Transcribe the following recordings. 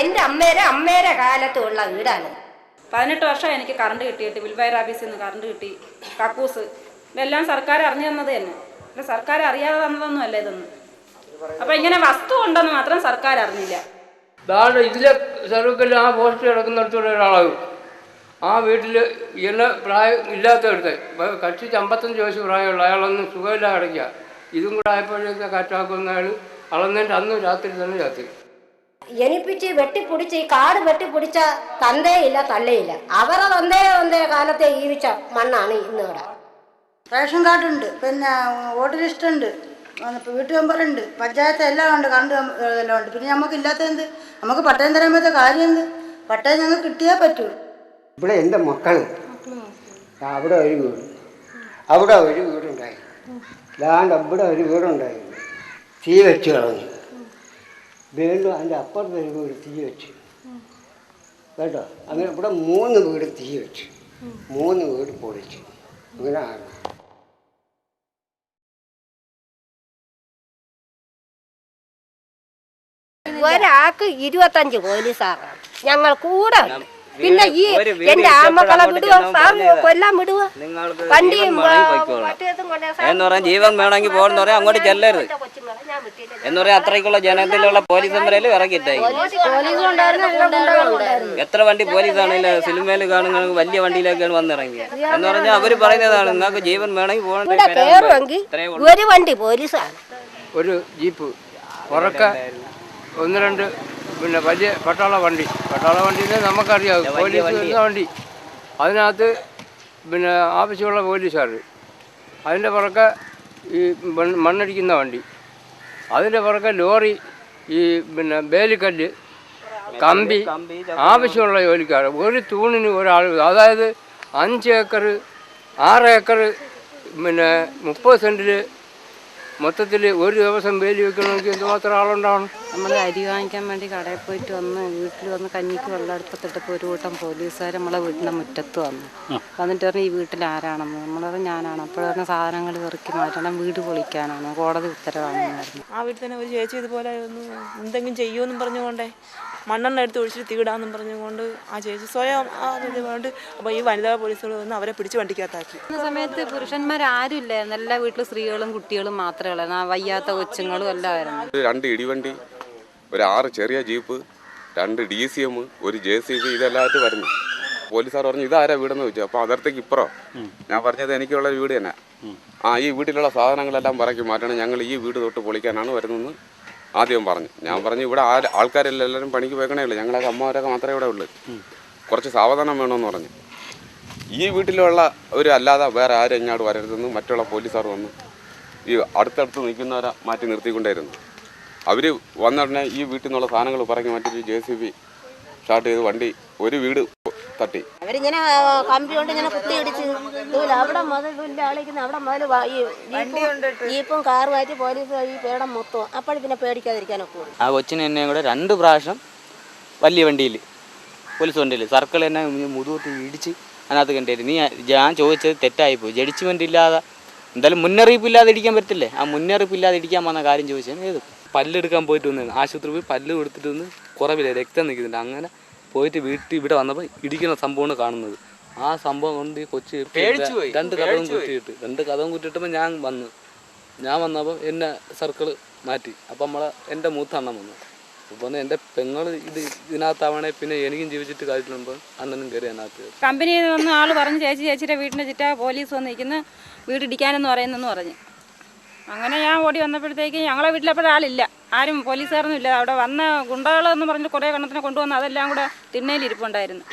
എന്റെ അമ്മേരെ കാലത്തുള്ള വീടാണ്. 18 വർഷം എനിക്ക് കറണ്ട് കിട്ടിയിട്ട് വിൽവയർ ഓഫീസിൽ നിന്ന് കറണ്ട് കിട്ടി. കക്കൂസ് ഇതെല്ലാം സർക്കാർ അറിഞ്ഞു തന്നത് തന്നെ. അല്ല സർക്കാർ അറിയാതെ തന്നതൊന്നും അല്ല ഇതൊന്നും. അപ്പം ഇങ്ങനെ വസ്തു ഉണ്ടെന്ന് മാത്രം സർക്കാർ അറിഞ്ഞില്ല. ഇതിലെ സർവീസിൽ ആ പോസ്റ്റ് കിടക്കുന്നിടത്തൂടെ ഒരാളാകും. ആ വീട്ടിൽ എന്നെ പ്രായം ഇല്ലാത്തടുത്ത് കക്ഷി 55 വയസ്സ് പ്രായമുള്ള അയാളൊന്നും സുഖമില്ല കിടക്കുക. ഇതും കൂടെ ആയപ്പോഴേക്ക് കാറ്റാക്കുന്ന അയാൾ അളന്നതിൻ്റെ അന്ന് രാത്രി തന്നെ രാത്രി ജനിപ്പിച്ച് വെട്ടിപ്പൊടിച്ച് ഈ കാട് വെട്ടിപ്പൊടിച്ച തന്തയില്ല തള്ളയില്ല. അവരെ തന്തേ കാലത്തെ ജീവിച്ച മണ്ണാണ് ഇന്നിവിടെ. റേഷൻ കാർഡുണ്ട്, പിന്നെ വോട്ടർ ലിസ്റ്റ് ഉണ്ട്, വീട്ടു മെമ്പറുണ്ട്, പഞ്ചായത്ത് എല്ലാം ഉണ്ട്, കറണ്ട് എല്ലാം ഉണ്ട്. പിന്നെ നമുക്ക് ഇല്ലാത്ത എന്ത്? നമുക്ക് പട്ടയം തരാൻ പറ്റാത്ത കാര്യം എന്ത്? പട്ടയം ഞങ്ങൾക്ക് കിട്ടിയേ പറ്റൂ. ഇവിടെ എൻ്റെ മക്കൾ അവിടെ ഒരു വീട്, അവിടെ ഒരു വീടുണ്ടായി, ലാണ്ട് അവിടെ ഒരു വീടുണ്ടായിരുന്നു, തീ വെച്ച് കളഞ്ഞു. വീണ്ടും അതിൻ്റെ അപ്പുറത്ത് ഒരു വീട് തീ വെച്ചു കേട്ടോ. അങ്ങനെ ഇവിടെ 3 വീട് തീ വെച്ചു, 3 വീട് പൊളിച്ചു. അങ്ങനെയാണ്. ഒരാൾക്ക് 25 പോലീസാറാണ് ഞങ്ങൾ കൂടെ. പിന്നെ ഈ എന്റെ ആമക്കളെ വിടുവോ സാർ? കൊല്ലാൻ വിടുവോ? വണ്ടിയും എന്ന് പറയാൻ ജീവൻ വേണമെങ്കിൽ പോകണമെന്ന് പറയാൻ അങ്ങോട്ട് ചെല്ലരുത് എന്ന് പറയാൻ അത്രയ്ക്കുള്ള ജനത്തിലുള്ള പോലീസന്മാരെല്ലാം ഇറക്കിയിട്ടായി. എത്ര വണ്ടി പോലീസാണെങ്കിലും സിനിമയിൽ കാണുന്ന വലിയ വണ്ടിയിലേക്കാണ് വന്നിറങ്ങിയത്. എന്ന് പറഞ്ഞാൽ അവര് പറയുന്നതാണ് നിങ്ങൾക്ക് ജീവൻ വേണമെങ്കിൽ പോകണമെങ്കിൽ ഒരു വണ്ടി പോലീസാണ്. ഒരു ജീപ്പ് ഉറക്കെ 1-2 പിന്നെ വലിയ പട്ടാള വണ്ടിയിൽ നമുക്കറിയാം പോലീസ് വരുന്ന വണ്ടി. അതിനകത്ത് പിന്നെ ആവശ്യമുള്ള പോലീസുകാർ, അതിൻ്റെ പുറക്കെ ഈ മണ്ണടിക്കുന്ന വണ്ടി, അതിൻ്റെ പുറക്കെ ലോറി, ഈ പിന്നെ ബേലിക്കല്ല്, കമ്പി, ആവശ്യമുള്ള ജോലിക്കാർ. ഒരു തൂണിന് ഒരാൾ, അതായത് 5 ഏക്കർ 6 ഏക്കർ പിന്നെ 30 സെൻറ്റിൽ മൊത്തത്തിൽ ഒരു ദിവസം വേലി വെക്കണമെങ്കിൽ എന്തുമാത്രം ആളുണ്ടാവണം. നമ്മൾ അരി വാങ്ങിക്കാൻ വേണ്ടി കടയിൽ പോയിട്ട് വന്ന് വീട്ടിൽ വന്ന് കഞ്ഞിക്ക് വെള്ളം എടുത്തിട്ടപ്പോൾ ഒരു കൂട്ടം പോലീസുകാർ നമ്മളെ വീടിൻ്റെ മുറ്റത്ത് വന്നു. വന്നിട്ട് പറഞ്ഞു ഈ വീട്ടിൽ ആരാണെന്ന്. നമ്മൾ പറഞ്ഞു ഞാനാണ്. അപ്പോൾ പറഞ്ഞ സാധനങ്ങൾ ഇറക്കി മാറ്റണം, വീട് പൊളിക്കാനാണ്, കോടതി ഉത്തരവാണെന്നായിരുന്നു. ആ വീട്ടിൽ തന്നെ ഒരു ചേച്ചി ഇതുപോലെ എന്തെങ്കിലും ചെയ്യുമെന്നും പറഞ്ഞുകൊണ്ടേ മണ്ണെണ്ണ എടുത്ത് ഒഴിച്ചിട്ട് തീടാന്നും പറഞ്ഞുകൊണ്ട് ആ ചേച്ചി സ്വയം അതുകൊണ്ട് അപ്പോൾ ഈ വനിതാ പോലീസുകൾ വന്ന് അവരെ പിടിച്ച് വണ്ടിക്കകത്താക്കി. ആ സമയത്ത് പുരുഷന്മാരാരും ഇല്ലായിരുന്നു, എല്ലാ വീട്ടിലും സ്ത്രീകളും കുട്ടികളും മാത്രമേ ഉള്ളായിരുന്നു. വയ്യാത്ത കൊച്ചുങ്ങളും എല്ലാം ആയിരുന്നു. 2 ഇടിവണ്ടി, ഒരു 6 ചെറിയ ജീപ്പ്, 2 DCM, ഒരു JCB, ഇതെല്ലാമായിട്ട് വരുന്നു. പോലീസുകാർ പറഞ്ഞു ഇതാരാ വീടെന്ന് ചോദിച്ചു. അപ്പോൾ അതിർത്തേക്ക് ഇപ്പുറം ഞാൻ പറഞ്ഞത് എനിക്കുള്ള വീട് തന്നെ. ഈ വീട്ടിലുള്ള സാധനങ്ങളെല്ലാം പറക്കി മാറ്റണം, ഞങ്ങൾ ഈ വീട് തൊട്ട് പൊളിക്കാനാണ് വരുന്നതെന്ന് ആദ്യം പറഞ്ഞു. ഞാൻ പറഞ്ഞു ഇവിടെ ആൾക്കാരെല്ലാവരും പണിക്ക് പോയിക്കണേ ഉള്ളൂ, ഞങ്ങളൊക്കെ അമ്മമാരൊക്കെ മാത്രമേ ഇവിടെ ഉള്ളൂ, കുറച്ച് സാവധാനം വേണമെന്ന് പറഞ്ഞു. ഈ വീട്ടിലുള്ള ഒരു അല്ലാതെ വേറെ ആരും ഇങ്ങോട്ട് വരരുതെന്ന് മറ്റുള്ള പോലീസുകാർ വന്നു ഈ അടുത്തടുത്ത് നിൽക്കുന്നവരെ മാറ്റി നിർത്തിക്കൊണ്ടായിരുന്നു. അവർ വന്ന ഉടനെ ഈ വീട്ടിൽ നിന്നുള്ള സാധനങ്ങൾ പറക്കി മാറ്റി JCB സ്റ്റാർട്ട് ചെയ്ത് വണ്ടി ഒരു വീട് തട്ടി. അവരിങ്ങനെ കമ്പി കൊണ്ട് ഇങ്ങനെ കുത്തി ഇടിച്ച് അവിടെ മുതൽ ആളിക്കുന്ന അവിടെ മുതൽ ജീപ്പും കാറുമായിട്ട് പോലീസ് ഈ പേടം മൊത്തം. അപ്പോൾ പിന്നെ പേടിക്കാതിരിക്കാനൊക്കെ ആ കൊച്ചിനെ എന്നെ കൂടെ 2 പ്രാവശ്യം വലിയ വണ്ടിയിൽ പോലീസ് വണ്ടിയിൽ സർക്കിൾ എന്നെ മുതുകൂട്ടി ഇടിച്ച് അതിനകത്ത് കണ്ടായിരുന്നു. ഞാൻ ചോദിച്ചത് തെറ്റായിപ്പോയി. ജഡ്ജ്മെൻ്റ് ഇല്ലാതെ എന്തായാലും മുന്നറിയിപ്പില്ലാതെ ഇടിക്കാൻ പറ്റില്ലേ? ആ മുന്നറിയിപ്പില്ലാതെ ഇടിക്കാൻ വന്ന കാര്യം ചോദിച്ചാൽ ഏത് പല്ലെടുക്കാൻ പോയിട്ട് വന്നു ആശുപത്രി പോയി പല്ല് കൊടുത്തിട്ട് വന്ന് കുറവില്ല, രക്തം നിൽക്കുന്നുണ്ട്. അങ്ങനെ പോയിട്ട് വീട്ടിൽ ഇവിടെ വന്നപ്പോൾ ഇടിക്കുന്ന സംഭവമാണ് കാണുന്നത്. ആ സംഭവം കൊണ്ട് ഈ കൊച്ചു 2 കഥവും കുറ്റിയിട്ടപ്പോൾ ഞാൻ വന്നപ്പോൾ എന്നെ സർക്കിൾ മാറ്റി. അപ്പം എൻ്റെ മൂത്ത അണ്ണൻ വന്നു. അപ്പോൾ എൻ്റെ പെങ്ങൾ ഇതിനകത്താവണേ പിന്നെ എനിക്കും ജീവിച്ചിട്ട് കാര്യത്തിലുമ്പോൾ അണ്ണനും കയറി അതിനകത്ത്. കമ്പനിയിൽ നിന്ന് വന്ന് ആൾ പറഞ്ഞു ചേച്ചിയുടെ വീടിൻ്റെ ചുറ്റാ പോലീസ് വന്ന് നിൽക്കുന്ന വീട് ഇടിക്കാനെന്ന് പറയുന്നെന്ന് പറഞ്ഞു. അങ്ങനെ ഞാൻ ഓടി വന്നപ്പോഴത്തേക്ക് ഞങ്ങളെ വീട്ടിലപ്പോഴാളില്ല, ആരും പോലീസുകാരൊന്നും ഇല്ല. അവിടെ വന്ന ഗുണ്ടകളെന്ന് പറഞ്ഞ് കുറേ കണ്ണത്തിനെ കൊണ്ടുവന്ന് അതെല്ലാം കൂടെ തിണ്ണയിലിരിപ്പുണ്ടായിരുന്നു.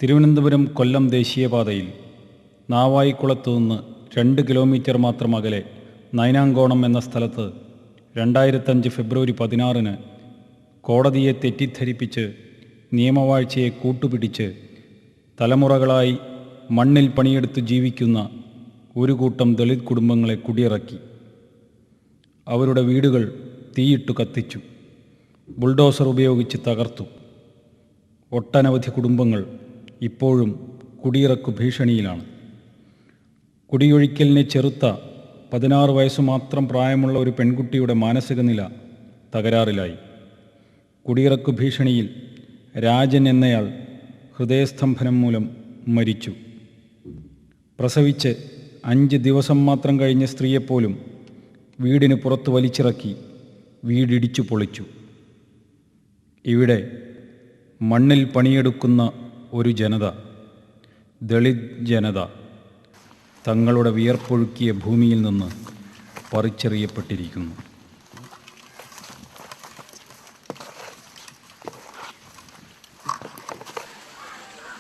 തിരുവനന്തപുരം കൊല്ലം ദേശീയപാതയിൽ നാവായിക്കുളത്തു നിന്ന് 2 കിലോമീറ്റർ മാത്രം അകലെ നൈനാങ്കോണം എന്ന സ്ഥലത്ത് 2005 ഫെബ്രുവരി 16 കോടതിയെ തെറ്റിദ്ധരിപ്പിച്ച് നിയമവാഴ്ചയെ കൂട്ടുപിടിച്ച് തലമുറകളായി മണ്ണിൽ പണിയെടുത്ത് ജീവിക്കുന്ന ഒരു കൂട്ടം ദളിത് കുടുംബങ്ങളെ കുടിയിറക്കി. അവരുടെ വീടുകൾ തീയിട്ടു കത്തിച്ചു, ബുൾഡോസർ ഉപയോഗിച്ച് തകർത്തു. ഒട്ടനവധി കുടുംബങ്ങൾ ഇപ്പോഴും കുടിയിറക്കു ഭീഷണിയിലാണ്. കുടിയൊഴിക്കലിനെ ചെറുത്ത 16 വയസ്സ് മാത്രം പ്രായമുള്ള ഒരു പെൺകുട്ടിയുടെ മാനസിക നില തകരാറിലായി. കുടിയിറക്കു ഭീഷണിയിൽ രാജൻ എന്നയാൾ ഹൃദയസ്തംഭനം മൂലം മരിച്ചു. പ്രസവിച്ച് 5 ദിവസം മാത്രം കഴിഞ്ഞ സ്ത്രീയെപ്പോലും വീടിന് പുറത്ത് വലിച്ചിറക്കി വീടിടിച്ചു പൊളിച്ചു. ഇവിടെ മണ്ണിൽ പണിയെടുക്കുന്ന ഒരു ജനത, ദളിത് ജനത, തങ്ങളുടെ വിയർപ്പൊഴുക്കിയ ഭൂമിയിൽ നിന്ന് പറിച്ചെറിയപ്പെട്ടിരിക്കുന്നു.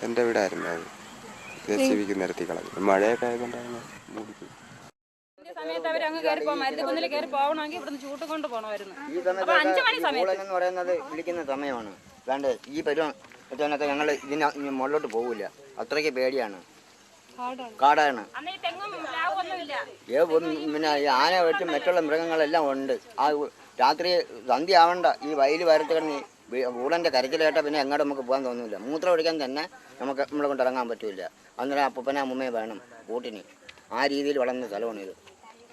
എൻ്റെ വീടായിരുന്നു അത്. ജെസിബിക്ക് നിരത്തി കളഞ്ഞു. മഴയൊക്കെ ആയതുകൊണ്ടാണ് മൂടിപ്പോയി. സമയത്ത് അവർ അങ്ങ് കയറി പോകും, മരുന്നുകുന്നിൽ കയറി പോകണമെങ്കിൽ ഇവിടുന്ന് ചൂട്ട് കൊണ്ട് പോകണമായിരുന്നു. ഈ സമയത്ത് എന്ന് പറയുന്നത് വിളിക്കുന്ന സമയമാണ്. വേണ്ടേ ഈ പരുവൊക്കെ ഞങ്ങൾ ഇതിന് മുകളിലോട്ട് പോകില്ല, അത്രയ്ക്ക് പേടിയാണ്, കാടാണ്. പിന്നെ ഈ ആന വെച്ചും മറ്റുള്ള മൃഗങ്ങളെല്ലാം ഉണ്ട്. ആ രാത്രി സന്ധ്യ ആവണ്ട ഈ വയൽ വരത്ത് കിടന്ന് ഊടൻ്റെ കരച്ചിൽ കേട്ടാൽ പിന്നെ എങ്ങോട്ട് നമുക്ക് പോകാൻ തോന്നില്ല. മൂത്രം ഒഴിക്കാൻ തന്നെ നമ്മളെ കൊണ്ട് ഇറങ്ങാൻ പറ്റില്ല. അന്നേരം അപ്പൂപ്പനെ അമ്മയെ വേണം കൂട്ടിന്. ആ രീതിയിൽ വളർന്ന സ്ഥലമാണ് ഇത്.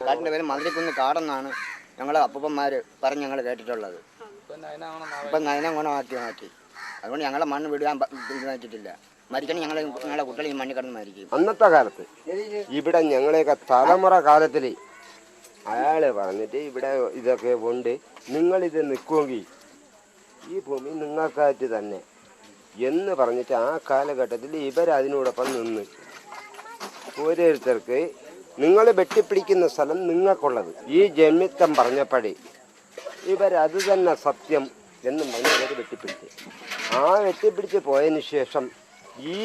കാട്ടിൻ്റെ പേര് മതിരിക്കുന്ന് കാടെന്നാണ് ഞങ്ങൾ അപ്പൂപ്പന്മാർ പറഞ്ഞ് ഞങ്ങൾ കേട്ടിട്ടുള്ളത്. ഇപ്പം നയനംഗുണമാക്കി മാറ്റി. അതുകൊണ്ട് ഞങ്ങളെ മണ്ണ് വിടാൻ തീരുമാനിച്ചിട്ടില്ല. മരിക്കണം ഞങ്ങളെ കുട്ടികൾ ഈ മണ്ണിൽ കിടന്ന് മരിക്കും. അന്നത്തെ കാലത്ത് ഇവിടെ ഞങ്ങളെയൊക്കെ തലമുറ കാലത്തിൽ അയാൾ പറഞ്ഞിട്ട് ഇവിടെ ഇതൊക്കെ ഉണ്ട്, നിങ്ങളിത് നിൽക്കുമെങ്കിൽ ഈ ഭൂമി നിങ്ങൾക്കായിട്ട് തന്നെ എന്ന് പറഞ്ഞിട്ട് ആ കാലഘട്ടത്തിൽ ഇവരതിനോടൊപ്പം നിന്ന് ഓരോരുത്തർക്ക് നിങ്ങൾ വെട്ടിപ്പിടിക്കുന്ന സ്ഥലം നിങ്ങൾക്കുള്ളത് ഈ ജന്മിത്തം പറഞ്ഞപ്പോഴേ ഇവരത് തന്നെ സത്യം എന്നും പറഞ്ഞ് അവർ വെട്ടിപ്പിടിച്ച് വെട്ടിപ്പിടിച്ച് പോയതിന് ശേഷം ഈ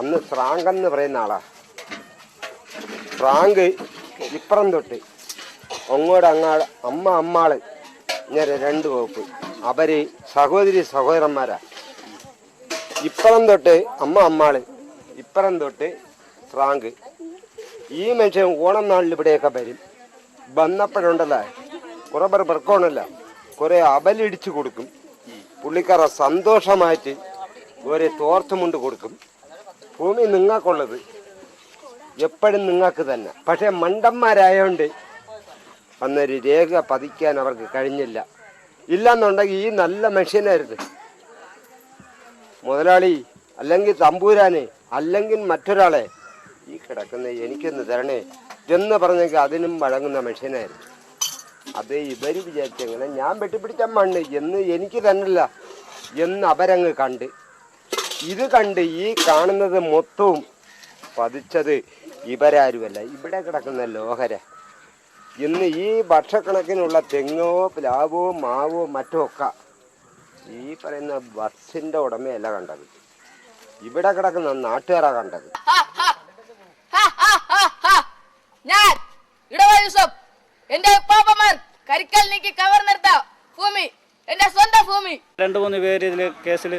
അന്ന് ശ്രാങ്കെന്ന് പറയുന്ന ആളാണ്. ശ്രാങ്ക് ഇപ്പുറം തൊട്ട് അങ്ങോട്ട് അമ്മാള് ഇങ്ങനെ 2 വകുപ്പ് അവർ സഹോദരന്മാരാണ്. ഇപ്പുറം തൊട്ട് അമ്മാള്, ഇപ്പുറം തൊട്ട് ശ്രാങ്ക്. ഈ മനുഷ്യൻ ഓണം നാളിൽ ഇവിടെയൊക്കെ വരും. വന്നപ്പോഴുണ്ടല്ലോ കുറേ പേർ പെർക്കോണല്ല, കുറേ അബലിടിച്ച് കൊടുക്കും. പുള്ളിക്കാര സന്തോഷമായിട്ട് ഒരു തോർത്തുമുണ്ട് കൊടുക്കും. ഭൂമി നിങ്ങൾക്കുള്ളത് എപ്പോഴും നിങ്ങൾക്ക് തന്നെ. പക്ഷേ മണ്ടന്മാരായതുകൊണ്ട് അന്നൊരു രേഖ പതിക്കാൻ അവർക്ക് കഴിഞ്ഞില്ല. ഇല്ലെന്നുണ്ടെങ്കിൽ ഈ നല്ല മനുഷ്യനായിരുന്നു മുതലാളി, അല്ലെങ്കിൽ തമ്പൂരാനെ, അല്ലെങ്കിൽ മറ്റൊരാളെ ഈ കിടക്കുന്ന എനിക്കൊന്ന് തരണേ എന്ന് പറഞ്ഞെങ്കിൽ അതിനും വഴങ്ങുന്ന മനുഷ്യനായിരുന്നു. അത് ഇവർ വിചാരിച്ചെങ്ങനെ ഞാൻ വെട്ടിപ്പിടിച്ച മണ്ണ് എന്ന് എനിക്ക് തന്നല്ല എന്ന് അവരങ്ങ് കണ്ട്. ഇത് കണ്ട് ഈ കാണുന്നത് മൊത്തവും പതിച്ചത് ഇവരാരുമല്ല, ഇവിടെ കിടക്കുന്ന ലോഹര. ഇന്ന് ഈ വർഷക്കണക്കിനുള്ള തെങ്ങോ പ്ലാവോ മാവോ മറ്റോ ഒക്കെ ഈ പറയുന്ന ബസ്സിൻ്റെ ഉടമയല്ല കണ്ടത്, ഇവിടെ കിടക്കുന്ന നാട്ടുകാരാണ് കണ്ടത്. ഞാൻ യൂസഫ്, എന്റെ ഉപ്പാപ്പമാർ കരിക്കൽ നീക്കി കവർന്നെടുത്ത ഭൂമി എന്റെ സ്വന്തം ഭൂമി. 2-3 പേര് ഇതിൽ കേസിൽ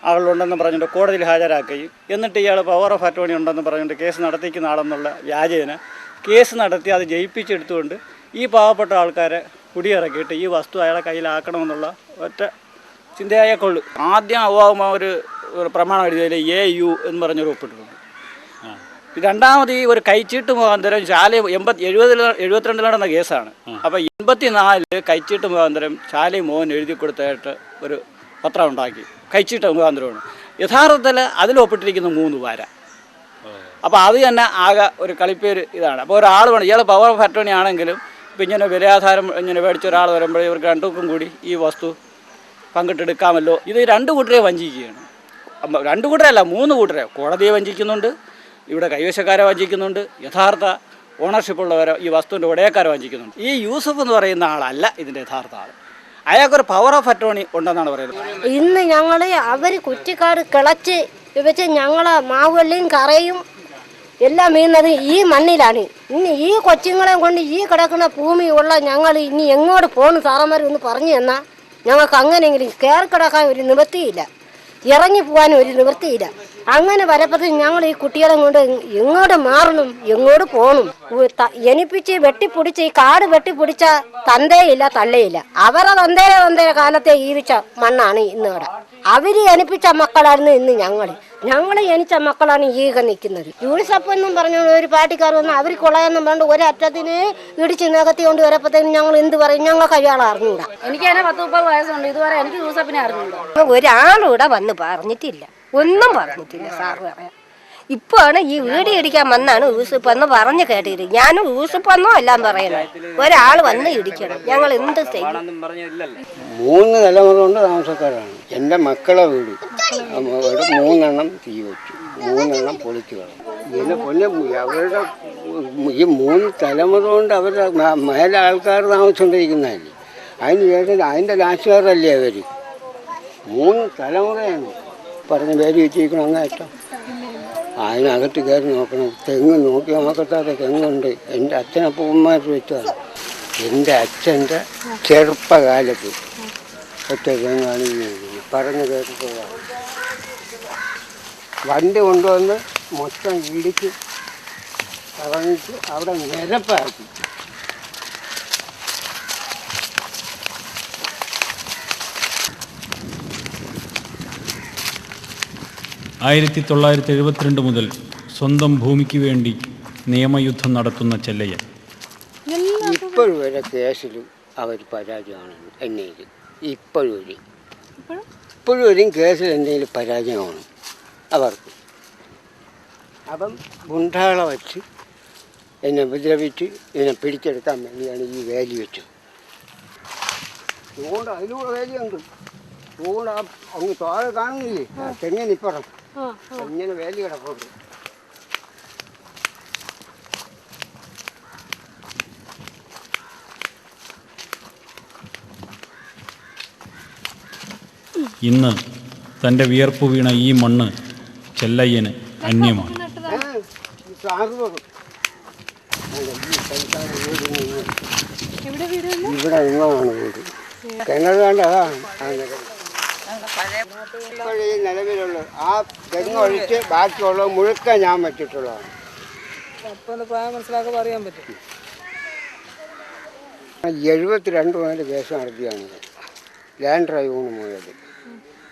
ആളുണ്ടെന്ന് പറഞ്ഞിട്ട് കോടതിയിൽ ഹാജരാക്കുകയും എന്നിട്ട് ഇയാൾ പവർ ഓഫ് അറ്റോർണി ഉണ്ടെന്ന് പറഞ്ഞിട്ട് കേസ് നടത്തിക്കുന്ന ആളെന്നുള്ള വ്യാജേന കേസ് നടത്തി അത് ജയിപ്പിച്ചെടുത്തുകൊണ്ട് ഈ പാവപ്പെട്ട ആൾക്കാരെ കുടിയിറക്കിയിട്ട് ഈ വസ്തു അയാളെ കയ്യിലാക്കണമെന്നുള്ള ഒറ്റ ചിന്തയായേക്കുള്ളൂ. ആദ്യം ഒരു പ്രമാണം എഴുതിയതിൽ AU എന്ന് പറഞ്ഞൊരു ഒപ്പിട്ടിട്ടുണ്ട്. രണ്ടാമത് ഈ ഒരു കൈച്ചീട്ട് മുഖാന്തരം ശാലയും 72 നടന്ന കേസാണ്. അപ്പോൾ 84 കൈച്ചീട്ട് മുഖാന്തരം ശാലയും മോഹൻ എഴുതി കൊടുത്തായിട്ട് ഒരു പത്രം ഉണ്ടാക്കി. കൈച്ചീട്ട് മുഖാന്തരമാണ് യഥാർത്ഥത്തിൽ അതിലൊപ്പിട്ടിരിക്കുന്ന 3 വാര. അപ്പോൾ അത് തന്നെ ആകെ ഒരു കളിപ്പേര് ഇതാണ്. അപ്പോൾ ഒരാൾ വേണം, ഇയാൾ പവർ ഓഫ് അറ്റോർണി ആണെങ്കിലും ഇപ്പം ഇങ്ങനെ വിലയാധാരം ഇങ്ങനെ മേടിച്ച ഒരാൾ വരുമ്പോൾ ഇവർക്ക് 2 കൂടി ഈ വസ്തു പങ്കിട്ടെടുക്കാമല്ലോ. ഇത് 2 കൂട്ടരെ വഞ്ചിക്കുകയാണ്. 2 കൂട്ടരല്ല 3 കൂട്ടരെ കോടതിയെ വഞ്ചിക്കുന്നുണ്ട്, ഇവിടെ കൈവശക്കാരെ വഞ്ചിക്കുന്നുണ്ട്, യഥാർത്ഥ ഓണർഷിപ്പുള്ളവരെ ഈ വസ്തുവിൻ്റെ ഉടയക്കാരെ വഞ്ചിക്കുന്നുണ്ട്. ഈ യൂസഫ് എന്ന് പറയുന്ന ആളല്ല ഇതിൻ്റെ യഥാർത്ഥ ആൾ. അയാൾക്കൊരു പവർ ഓഫ് അറ്റോർണി ഉണ്ടെന്നാണ് പറയുന്നത്. ഇന്ന് ഞങ്ങൾ അവർ കുറ്റിക്കാട് കിളച്ച് വെച്ച് ഞങ്ങളെ മാവള്ളിയും കറയും എല്ലാം വീഴുന്നത് ഈ മണ്ണിലാണ്. ഇനി ഈ കൊച്ചുങ്ങളെ കൊണ്ട് ഈ കിടക്കുന്ന ഭൂമിയുള്ള ഞങ്ങൾ ഇനി എങ്ങോട്ട് പോകണം സാറന്മാർ ഒന്ന് പറഞ്ഞു തന്നാൽ ഞങ്ങൾക്ക് അങ്ങനെയെങ്കിലും കയറി കിടക്കാൻ ഒരു നിവൃത്തിയില്ല. ഇറങ്ങി പോകാനും ഒരു നിവൃത്തിയില്ല. അങ്ങനെ വരപ്പത്തിൽ ഞങ്ങൾ ഈ കുട്ടികളെ കൊണ്ട് എങ്ങോട്ട് മാറണം, എങ്ങോട്ട് പോകണം? എനിപ്പിച്ച് വെട്ടിപ്പൊടിച്ച് ഈ കാട് വെട്ടിപ്പൊടിച്ച തന്തയില്ല തള്ളയില്ല. അവരെ തന്തേരെ കാലത്തെ ജീവിച്ച മണ്ണാണ് ഇന്നിവിടെ. അവര് ജനിപ്പിച്ച മക്കളായിരുന്നു ഇന്ന് ഞങ്ങൾ ജനിച്ച മക്കളാണ് ഈ നിൽക്കുന്നത്. യൂണിസെഫ് എന്നും പറഞ്ഞു ഒരു പാർട്ടിക്കാർ വന്ന് അവർ കൊള്ളാമെന്നും പറഞ്ഞു ഒരറ്റത്തിന് ഇടിച്ച് നികത്തി കൊണ്ട് വരപ്പത്തേനും ഞങ്ങൾ എന്ത് പറയും? ഞങ്ങൾക്ക് അയാൾ അറിഞ്ഞൂടാ. എനിക്ക് തന്നെ 10-30 വയസ്സുണ്ട്, ഇതുവരെ എനിക്ക് യൂസഫിനെ അറിഞ്ഞൂടാ. ഒരാളിവിടെ വന്ന് പറഞ്ഞിട്ടില്ല, ഒന്നും പറഞ്ഞിട്ടില്ല. സാറ് പറയാം ഇപ്പോഴാണ് ഈ വീട് ഇടിക്കാൻ വന്നാണ് യൂസഫെന്ന് പറഞ്ഞ് കേട്ടിട്ട്. ഞാനും യൂസഫെന്നോ എല്ലാം പറയണം. ഒരാൾ വന്ന് ഇടിക്കണം, ഞങ്ങൾ എന്ത് ചെയ്യും? 3 തലമുറ കൊണ്ട് താമസക്കാരാണ്. എൻ്റെ മക്കളെ വീട് 3 തീ വെച്ചു, 3 പൊളിച്ചു കളഞ്ഞു. ഇതിനെ പൊന്നെ അവരുടെ ഈ 3 തലമുറ കൊണ്ട് അവരുടെ മേലെ ആൾക്കാർ താമസിച്ചുകൊണ്ടിരിക്കുന്നതല്ലേ. അതിൻ്റെ ലാശുകാരല്ലേ അവർ. 3 തലമുറയാണ് പറഞ്ഞ് പേര് വെച്ചിരിക്കണം. അങ്ങേറ്റം അതിനകത്ത് കയറി നോക്കണം. തെങ്ങ് നോക്കി നോക്കത്താതെ തെങ്ങുണ്ട്. എൻ്റെ അച്ഛനപ്പന്മാർ വെച്ചതാണ്. എൻ്റെ അച്ഛൻ്റെ ചെറുപ്പകാലത്ത് ഒറ്റ തെങ്ങാണ് പറഞ്ഞു കേട്ടിട്ടുള്ളത്. വണ്ടി കൊണ്ടുവന്ന് മൊത്തം ഇടിച്ച് കളഞ്ഞിട്ട് അവിടെ നിരപ്പാക്കി. ആയിരത്തി 1972 മുതൽ സ്വന്തം ഭൂമിക്ക് വേണ്ടി നിയമയുദ്ധം നടത്തുന്ന ചെല്ലയ്യൻ ഇപ്പോഴും വരെ കേസിൽ അവർ പരാജയമാണ് എന്നേൽ. ഇപ്പോഴും വരെയും കേസിൽ എന്തെങ്കിലും പരാജയമാണ് അവർക്ക്. അപ്പം ഗുണ്ടാളെ വച്ച് എന്നെ ഉപദ്രവിച്ച് എന്നെ പിടിച്ചെടുക്കാൻ വേണ്ടിയാണ് ഈ വേലി വെച്ചത്. അതുകൊണ്ട് അതിലൂടെ വേലിയുണ്ട്. അതുകൊണ്ട് അങ്ങ് താഴെ കാണുന്നില്ലേ തെങ്ങിനിപ്പുറം ഇങ്ങനെ വേലി കിടപ്പുണ്ട്. ഇന്ന് തൻ്റെ വിയർപ്പ് വീണ ഈ മണ്ണ് ചെല്ലയ്യന് അന്യമാണ്. ഇവിടെ നിന്നാണ് വീട്. കിണർ വേണ്ട അതാണ് ഈ നിലവിലുള്ളത്. ആ തെങ്ങൊഴിച്ച് ബാക്കിയുള്ളത് മുഴുക്ക ഞാൻ വെച്ചിട്ടുള്ളതാണ്. മനസ്സിലാക്കാൻ അറിയാൻ പറ്റും. 72 മുതൽ കേസ് നടത്തിയാണ് ലാൻഡ് ട്രൈബ്യൂണൽ മുതൽ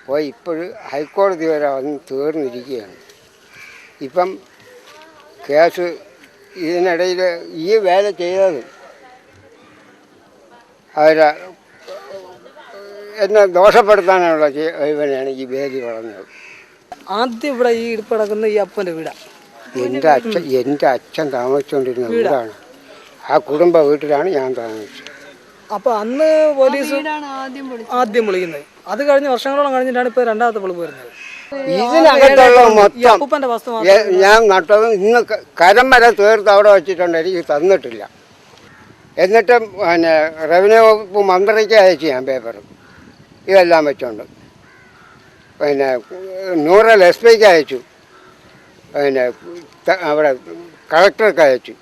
പോയി. ഇപ്പോഴും ഹൈക്കോടതി വരെ വന്ന് തീർന്നിരിക്കുകയാണ്. ഇപ്പം കേസ് ഇതിനിടയിൽ ഈ വേല ചെയ്തത് അവരെ എന്നെ ദോഷപ്പെടുത്താനുള്ള ഇവനാണ് ഈ വേലി വളർന്നത്. ആദ്യം ഇവിടെ ഈ ഇടുപ്പ് കിടക്കുന്ന ഈ അപ്പൻ്റെ വീടാണ്. എൻ്റെ അച്ഛൻ താമസിച്ചുകൊണ്ടിരുന്ന വീടാണ്. ആ കുടുംബ വീട്ടിലാണ് ഞാൻ താമസിച്ചത്. അപ്പോൾ അന്ന് പോലീസ് ആദ്യം വിളിക്കുന്നത്. അത് കഴിഞ്ഞ് വർഷങ്ങളോളം കഴിഞ്ഞിട്ടാണ് ഇപ്പോൾ രണ്ടാമത്തെ പൊളിപ്പ് വരുന്നത്. ഇതിനകത്തുള്ള മൊത്തം ഞാൻ നട്ടത് ഇന്ന് കരം വരെ തീർത്ത് അവിടെ വെച്ചിട്ടുണ്ട്. എനിക്ക് തന്നിട്ടില്ല. എന്നിട്ട് പിന്നെ റവന്യൂ വകുപ്പ് മന്ത്രിക്ക് അയച്ചു ഞാൻ പേപ്പർ ഇതെല്ലാം വെച്ചോണ്ട്. പിന്നെ നൂറൽ SP അയച്ചു, പിന്നെ അവിടെ കളക്ടർക്ക് അയച്ചു.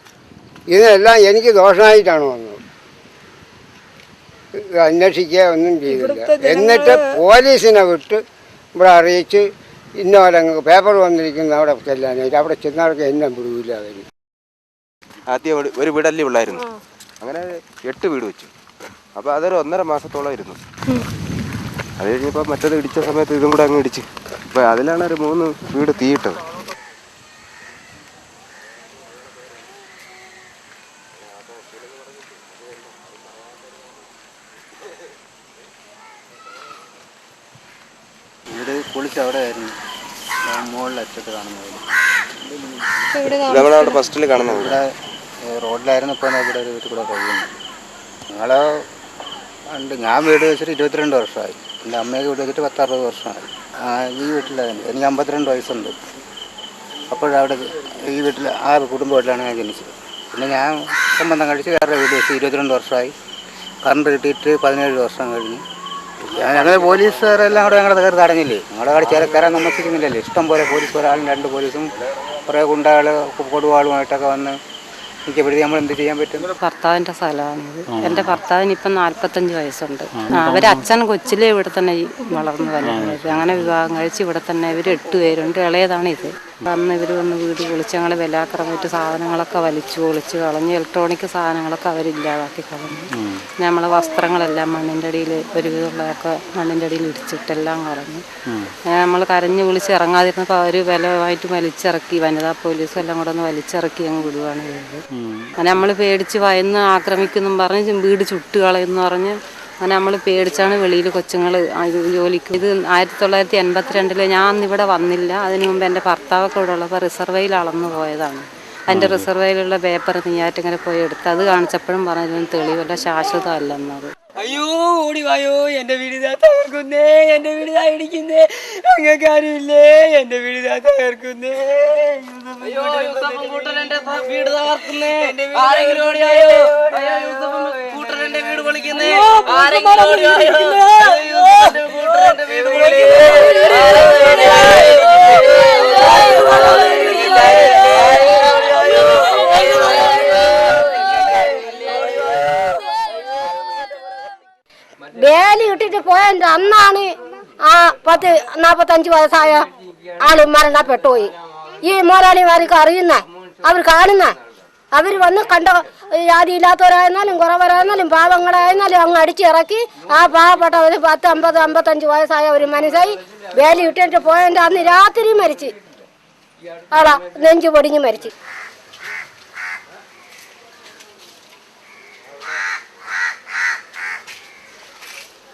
ഇതിനെല്ലാം എനിക്ക് ദോഷമായിട്ടാണ് വന്നത്. അന്വേഷിക്കുക ഒന്നും ചെയ്തില്ല. എന്നിട്ട് പോലീസിനെ വിട്ട് ഇവിടെ അറിയിച്ച് ഇന്ന പോലെ പേപ്പർ വന്നിരിക്കുന്ന അവിടെ ചെല്ലാനായിട്ട് അവിടെ ചെന്നവർക്ക് എന്നെ വിടൂല. അവർ ആദ്യം ഒരു വീടല്ലേ ഉള്ളായിരുന്നു. അങ്ങനെ 8 വീട് വെച്ചു. അപ്പോൾ അതൊരു 1.5 മാസത്തോളം ഇരുന്നു. അത് കഴിഞ്ഞപ്പോൾ മറ്റേത് ഇടിച്ച സമയത്ത് ഇതും കൂടെ അങ്ങ് ഇടിച്ച്. അപ്പോൾ അതിലാണ് ഒരു 3 വീട് തീയിട്ടത്. വീട് പൊളിച്ച് അവിടെ ആയിരുന്നു മുകളിൽ അറ്റത്ത് കാണുന്നത്. നമ്മളവിടെ ഫസ്റ്റിൽ കാണുന്നത് ഇവിടെ റോഡിലായിരുന്നു. ഇപ്പോൾ ഇവിടെ ഒരു വീട്ടിൽ കൂടെ കഴിയുന്നു. ഞങ്ങളെ ഉണ്ട്. ഞാൻ വീട് വെച്ചിട്ട് 22 വർഷമായി. എൻ്റെ അമ്മയൊക്കെ വീട് വെച്ചിട്ട് 10-60 വർഷമായി. ഈ വീട്ടിലായിരുന്നു. എനിക്ക് 52 വയസ്സുണ്ട്. അപ്പോഴവിടെ ഈ വീട്ടിൽ ആ കുടുംബ വീട്ടിലാണ് ഞാൻ ജനിച്ചത്. പിന്നെ ഞാൻ സംബന്ധം കഴിച്ച് വേറെ വീട് വെച്ച് 22 വർഷമായി. കറണ്ട് കിട്ടിയിട്ട് 17 വർഷം കഴിഞ്ഞ്. ഞങ്ങൾ പോലീസുകാരെല്ലാം കൂടെ ഞങ്ങളുടെ കയറി തടഞ്ഞില്ലേ. ഞങ്ങളുടെ അവിടെ കയറാൻ താമസിക്കുന്നില്ലല്ലേ. ഇഷ്ടം പോലെ പോലീസ്, 1-2 പോലീസും കുറേ ഗുണ്ടകൾ കൊടുവാളുമായിട്ടൊക്കെ വന്ന് നിൽക്കപ്പെടുത്തി നമ്മൾ എന്ത് ചെയ്യാൻ പറ്റും? ഭർത്താവിൻ്റെ സ്ഥലമാണിത്. എൻ്റെ ഭർത്താവിന് ഇപ്പം 45 വയസ്സുണ്ട്. അവരച്ഛൻ കൊച്ചിലെ ഇവിടെ തന്നെ വളർന്നു വന്നത്. അങ്ങനെ വിവാഹം കഴിച്ച് ഇവിടെ തന്നെ ഇവർ 8 പേരുണ്ട്. ഇളയതാണ് ഇത്. അന്ന് ഇവർ വന്ന് വീട് പൊളിച്ച് ഞങ്ങൾ വിലാക്രമമായിട്ട് സാധനങ്ങളൊക്കെ വലിച്ചു പൊളിച്ച് കളഞ്ഞ് ഇലക്ട്രോണിക് സാധനങ്ങളൊക്കെ അവരില്ലാതാക്കി കളഞ്ഞു. നമ്മളെ വസ്ത്രങ്ങളെല്ലാം മണ്ണിൻ്റെ അടിയിൽ ഒരുവിധമുള്ളതൊക്കെ മണ്ണിൻ്റെ അടിയിൽ ഇടിച്ചിട്ടെല്ലാം കളഞ്ഞു. നമ്മൾ കരഞ്ഞ് വിളിച്ച് ഇറങ്ങാതിരുന്നപ്പോൾ അവർ ബലമായിട്ട് വലിച്ചിറക്കി. വനിതാ പോലീസും എല്ലാം കൂടെ ഒന്ന് വലിച്ചിറക്കി അങ്ങ് വിടുകയാണ് ചെയ്തത്. അങ്ങനെ നമ്മൾ പേടിച്ച് ഭയന്ന് ആക്രമിക്കുന്നും പറഞ്ഞ് വീട് ചുട്ട് കളയെന്ന് പറഞ്ഞ് അങ്ങനെ നമ്മൾ പേടിച്ചാണ് വെളിയിൽ കൊച്ചുങ്ങൾ ജോലിക്ക്. ഇത് 1982 ഞാൻ അന്ന് ഇവിടെ വന്നില്ല. അതിനു മുമ്പ് എൻ്റെ ഭർത്താവൊക്കെ ഇവിടെ ഉള്ളപ്പോൾ റിസർവേയിൽ അളന്നു പോയതാണ്. അതിൻ്റെ റിസർവേയിലുള്ള പേപ്പർ നെയ്യാറ്റിങ്ങനെ പോയി എടുത്ത് അത് കാണിച്ചപ്പോഴും പറഞ്ഞതിന് തെളിവല്ല, ശാശ്വതമല്ലെന്നത്. അയ്യോ ഓടി വായോ, എൻ്റെ വീട് തകർക്കുന്നേ, എൻ്റെ വീട് ഇടിക്കുന്നേ, അങ്ങക്കാരുമില്ലേ, എൻ്റെ വീട് തകർക്കുന്നേ, വീട് തകർക്കുന്നേ, ആരെങ്കിലും ഓടിയായോ, കൂട്ടരൻ്റെ വീട് പൊളിക്കുന്നേ, ആരെങ്കിലും ഓടിയായോ, കൂട്ടരൻ്റെ വീട് വേലി ഇട്ടിട്ട് പോയതിൻ്റെ അന്നാണ് ആ 45 വയസ്സായ ആള് മരണപ്പെട്ടുപോയി. ഈ മോലാളിമാർക്ക് അറിയുന്ന, അവർ കാണുന്ന, അവർ വന്ന് കണ്ട ജാതിയില്ലാത്തവരായിരുന്നാലും കുറവരായിരുന്നാലും പാവങ്ങളായിരുന്നാലും അങ്ങ് അടിച്ചിറക്കി ആ പാവപ്പെട്ട ഒരു 10, 50, 55 വയസ്സായ ഒരു മനുഷ്യായി വേലി ഇട്ടിട്ട് പോയതിൻ്റെ അന്ന് രാത്രി മരിച്ച് ആളാ നെഞ്ചു പൊടിഞ്ഞ് മരിച്ച്.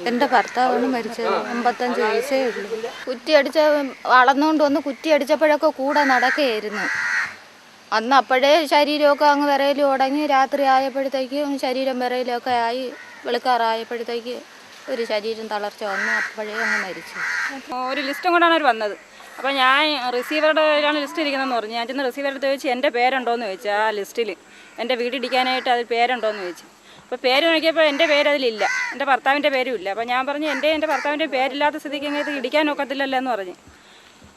എൻ്റെ ഭർത്താവാണ് മരിച്ചത്. 55 വയസ്സേ ഉള്ളൂ. കുറ്റി അടിച്ച വളർന്നുകൊണ്ട് വന്ന് കുറ്റി അടിച്ചപ്പോഴൊക്കെ കൂടെ നടക്കുകയായിരുന്നു. അന്ന് അപ്പോഴേ ശരീരമൊക്കെ അങ്ങ് വിറയിലും ഉടങ്ങി. രാത്രി ആയപ്പോഴത്തേക്കും ശരീരം വിറയിലൊക്കെ ആയി. വെളുക്കാറായപ്പോഴത്തേക്ക് ഒരു ശരീരം തളർച്ച വന്നു. അപ്പോഴേ അങ്ങ് മരിച്ചു. ഒരു ലിസ്റ്റും കൊണ്ടാണ് അവർ വന്നത്. അപ്പോൾ ഞാൻ റിസീവറുടെ ലിസ്റ്റ് ഇരിക്കുന്നതെന്ന് പറഞ്ഞു. ഞാൻ ചെന്ന് റിസീവറുടെ ചോദിച്ചു എൻ്റെ പേരുണ്ടോയെന്ന് ചോദിച്ചു. ആ ലിസ്റ്റിൽ എൻ്റെ വീടിടിക്കാനായിട്ട് അതിൽ പേരുണ്ടോയെന്ന് ചോദിച്ചു. അപ്പോൾ പേര് നോക്കിയപ്പോൾ എൻ്റെ പേര് അതിലില്ല, എൻ്റെ ഭർത്താവിൻ്റെ പേരും ഇല്ല. അപ്പോൾ ഞാൻ പറഞ്ഞു എൻ്റെ ഭർത്താവിൻ്റെ പേരില്ലാത്ത സ്ഥിതിക്ക് ഇങ്ങനെ ഇടിക്കാൻ ഒക്കത്തില്ലല്ലോ എന്ന് പറഞ്ഞു.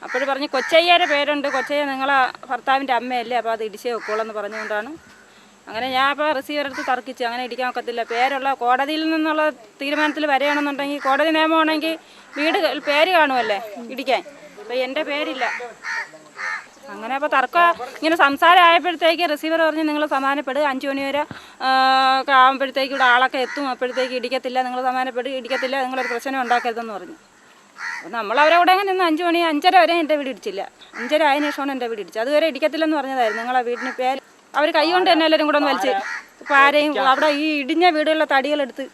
അപ്പോൾ പറഞ്ഞു കൊച്ചയ്യയുടെ പേരുണ്ട്, കൊച്ചയ്യ നിങ്ങളെ ഭർത്താവിൻ്റെ അമ്മയല്ലേ, അപ്പോൾ അത് ഇടിച്ചേ വെക്കോളൂ എന്ന് പറഞ്ഞുകൊണ്ടാണ്. അങ്ങനെ ഞാൻ അപ്പോൾ റിസീവർ എടുത്ത് തർക്കിച്ചു. അങ്ങനെ ഇടിക്കാൻ ഒക്കത്തില്ല, പേരുള്ള കോടതിയിൽ നിന്നുള്ള തീരുമാനത്തിൽ വരികയാണെന്നുണ്ടെങ്കിൽ, കോടതി നിയമമാണെങ്കിൽ വീട് പേര് കാണുമല്ലേ ഇടിക്കാൻ. അപ്പോൾ എൻ്റെ പേരില്ല. അങ്ങനെ അപ്പോൾ തർക്കം ഇങ്ങനെ സംസാരം ആയപ്പോഴത്തേക്ക് റിസീവർ പറഞ്ഞ് നിങ്ങൾ സമാധാനപ്പെടുക, 5 മണി വരെ ആകുമ്പോഴത്തേക്ക് ഇവിടെ ആളൊക്കെ എത്തും, അപ്പോഴത്തേക്ക് ഇടിക്കത്തില്ല, നിങ്ങൾ സമാധാനപ്പെടുക, ഇടിക്കത്തില്ല, നിങ്ങളൊരു പ്രശ്നം ഉണ്ടാക്കരുതെന്ന് പറഞ്ഞു. അപ്പോൾ നമ്മളവരെ കൂടെ അങ്ങനെ നിന്ന് 5 മണി 5:30 വരെ എൻ്റെ വീട് ഇടിച്ചില്ല. 5:30 ആയതിനു ശേഷമാണ് എൻ്റെ വീട് ഇടിച്ചത്. അതുവരെ ഇടിക്കത്തില്ലെന്ന് പറഞ്ഞതായിരുന്നു. നിങ്ങളെ വീടിന് പേര് അവർ കൈ കൊണ്ട് തന്നെ എല്ലാവരും കൂടെ ഒന്ന് വലിച്ച് ഇപ്പോൾ ആരെയും അവിടെ ഈ ഇടിഞ്ഞ വീടുകളിലെ തടികളെടുത്ത്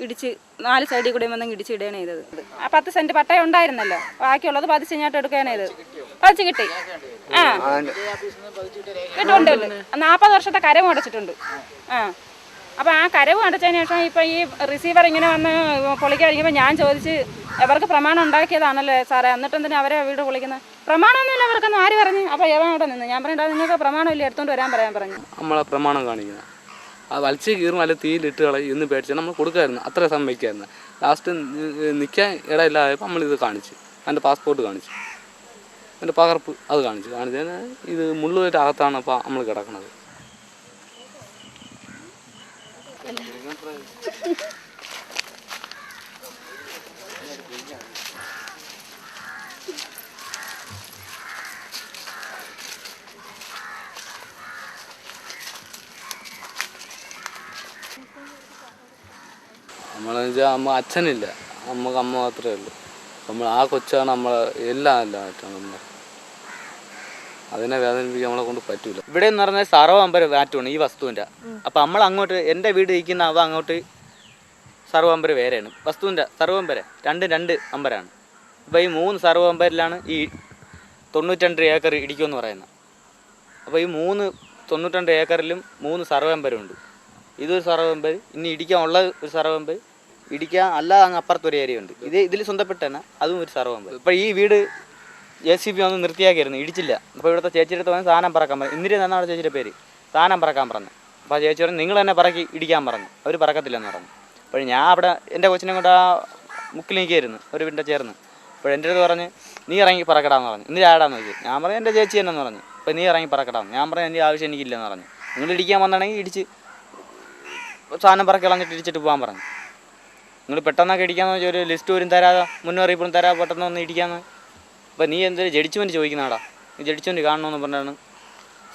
ഇടിച്ച് 4 സൈഡിൽ കൂടെ വന്നെങ്കിൽ ഇടിച്ചിടുകയാണ് ചെയ്തത്. ആ 10 സെൻറ്റ് പട്ടയം ഉണ്ടായിരുന്നല്ലോ, ബാക്കിയുള്ളത് പതിച്ച് കഴിഞ്ഞിട്ട് എടുക്കുകയാണ് ചെയ്തത്. പതിച്ച് കിട്ടി. ആ കിട്ടുന്നുണ്ട്. 40 വർഷത്തെ കരവ് അടച്ചിട്ടുണ്ട്. അപ്പോൾ ആ കരവ് അടച്ചതിന് ശേഷം ഇപ്പോൾ ഈ റിസീവർ ഇങ്ങനെ വന്ന് പൊളിക്കാതിരിക്കുമ്പോൾ ഞാൻ ചോദിച്ച് അവർക്ക് പ്രമാണം ഉണ്ടാക്കിയതാണല്ലേ സാറേ, എന്നിട്ട് എന്തിനാ അവരെ വീട് പൊളിക്കുന്നത്? പ്രമാണമൊന്നുമില്ല അവർക്കൊന്നും. ആര് പറഞ്ഞു? അപ്പോൾ എവൻ അവിടെ നിന്ന് ഞാൻ പറഞ്ഞിട്ട് നിങ്ങൾക്ക് പ്രമാണമില്ല, എടുത്തുകൊണ്ട് വരാൻ പറയാൻ പറഞ്ഞു. നമ്മളെ പ്രമാണം കാണിക്കുന്നത് ആ വലിച്ച് കീറും അല്ല തീയിലിട്ട് കളയും എന്ന് പേടിച്ചാൽ നമ്മൾ കൊടുക്കായിരുന്നു. അത്ര സമ്മതിക്കായിരുന്നു. ലാസ്റ്റ് നിൽക്കാൻ ഇടയില്ലായപ്പോൾ നമ്മളിത് കാണിച്ചു. എൻ്റെ പാസ്പോർട്ട് കാണിച്ചു, എൻ്റെ പകർപ്പ് അത് കാണിച്ചതിന് ഇത് മുള്ളുമായിട്ട് അകത്താണ് അപ്പോൾ നമ്മൾ കിടക്കുന്നത്. നമ്മളെന്ന് വെച്ചാൽ അച്ഛനില്ല, നമുക്ക് അമ്മ മാത്രമേ ഉള്ളൂ. നമ്മൾ ആ കൊച്ചാണ് നമ്മളെ എല്ലാം നമ്മൾ അതിനെ വേദനിപ്പിക്കാൻ നമ്മളെ കൊണ്ട് പറ്റൂല. ഇവിടെ എന്ന് പറഞ്ഞാൽ സർവ്വമ്പര മാറ്റമാണ് ഈ വസ്തുവിൻ്റെ. അപ്പം നമ്മൾ അങ്ങോട്ട് എൻ്റെ വീട് ഇരിക്കുന്ന അവ അങ്ങോട്ട് സർവ്വമ്പര വേറെയാണ്. വസ്തുവിൻ്റെ സർവ്വമ്പര രണ്ട് അമ്പരാണ്. അപ്പോൾ ഈ 3 സർവ്വമ്പരിലാണ് ഈ 92 ഏക്കർ ഇടിക്കുമെന്ന് പറയുന്നത്. അപ്പോൾ ഈ 92 ഏക്കറിലും 3 സർവ്വമ്പരുണ്ട്. ഇതൊരു സർവ്വമ്പര്, ഇനി ഇടിക്കാനുള്ള ഒരു സർവ്വമ്പര്, ഇടിക്കാൻ അല്ലാതെ അങ്ങ് അപ്പുറത്തൊരു ഏരിയ ഉണ്ട്. ഇതിൽ സ്വന്തപ്പെട്ട് തന്നെ അതും ഒരു സർവ്വമ്പര്. ഇപ്പോൾ ഈ വീട് JCB ഒന്ന് നിർത്തിയാക്കിയിരുന്നു, ഇടിച്ചില്ല. അപ്പോൾ ഇവിടുത്തെ ചേച്ചിയുടെ അടുത്ത് വന്ന് സാധനം പറക്കാൻ പറഞ്ഞു. ഇന്നിരി തന്നെ അവിടെ ചേച്ചിയുടെ പേര് സാധനം പറക്കാൻ പറഞ്ഞു. അപ്പോൾ ചേച്ചി പറഞ്ഞു നിങ്ങൾ തന്നെ പറക്കി ഇടിക്കാൻ പറഞ്ഞു. അവർ പറക്കത്തില്ലെന്ന് പറഞ്ഞു. അപ്പോൾ ഞാൻ അവിടെ എൻ്റെ കൊച്ചിനെ കൊണ്ട് ആ മുക്കിൽ നിൽക്കുകയായിരുന്നു, ഒരു വീടിൻ്റെ ചേർന്ന്. അപ്പോൾ എൻ്റെ അടുത്ത് പറഞ്ഞ് നീ ഇറങ്ങി പറക്കടാന്ന് പറഞ്ഞു. ഇന്നിരി ആടാന്ന് ചോദിച്ചു. ഞാൻ പറഞ്ഞു എൻ്റെ ചേച്ചി എന്നു പറഞ്ഞു. അപ്പോൾ നീ ഇറങ്ങി പറക്കടാന്ന്. ഞാൻ പറഞ്ഞു എൻ്റെ ആവശ്യം എനിക്കില്ലെന്ന് പറഞ്ഞു. നിങ്ങൾ ഇടിക്കാൻ വന്നാണെങ്കിൽ ഇടിച്ച് സാധനം പറക്കി കളഞ്ഞിട്ട് ഇടിച്ചിട്ട് പോകാൻ പറഞ്ഞു. നിങ്ങൾ പെട്ടെന്നൊക്കെ ഇടിക്കാന്ന് വെച്ചാൽ ഒരു ലിസ്റ്റ് പോലും തരാതെ മുന്നറിയിപ്പും തരാതെ പെട്ടെന്ന് ഒന്ന് ഇടിക്കാന്ന്. അപ്പോൾ നീ എന്തൊരു ജഡ്ജ്മെൻറ്റ് ചോദിക്കുന്നതാടാ, നീ ജഡ്ജ്മെൻറ്റ് കാണണമെന്ന് പറഞ്ഞാണ്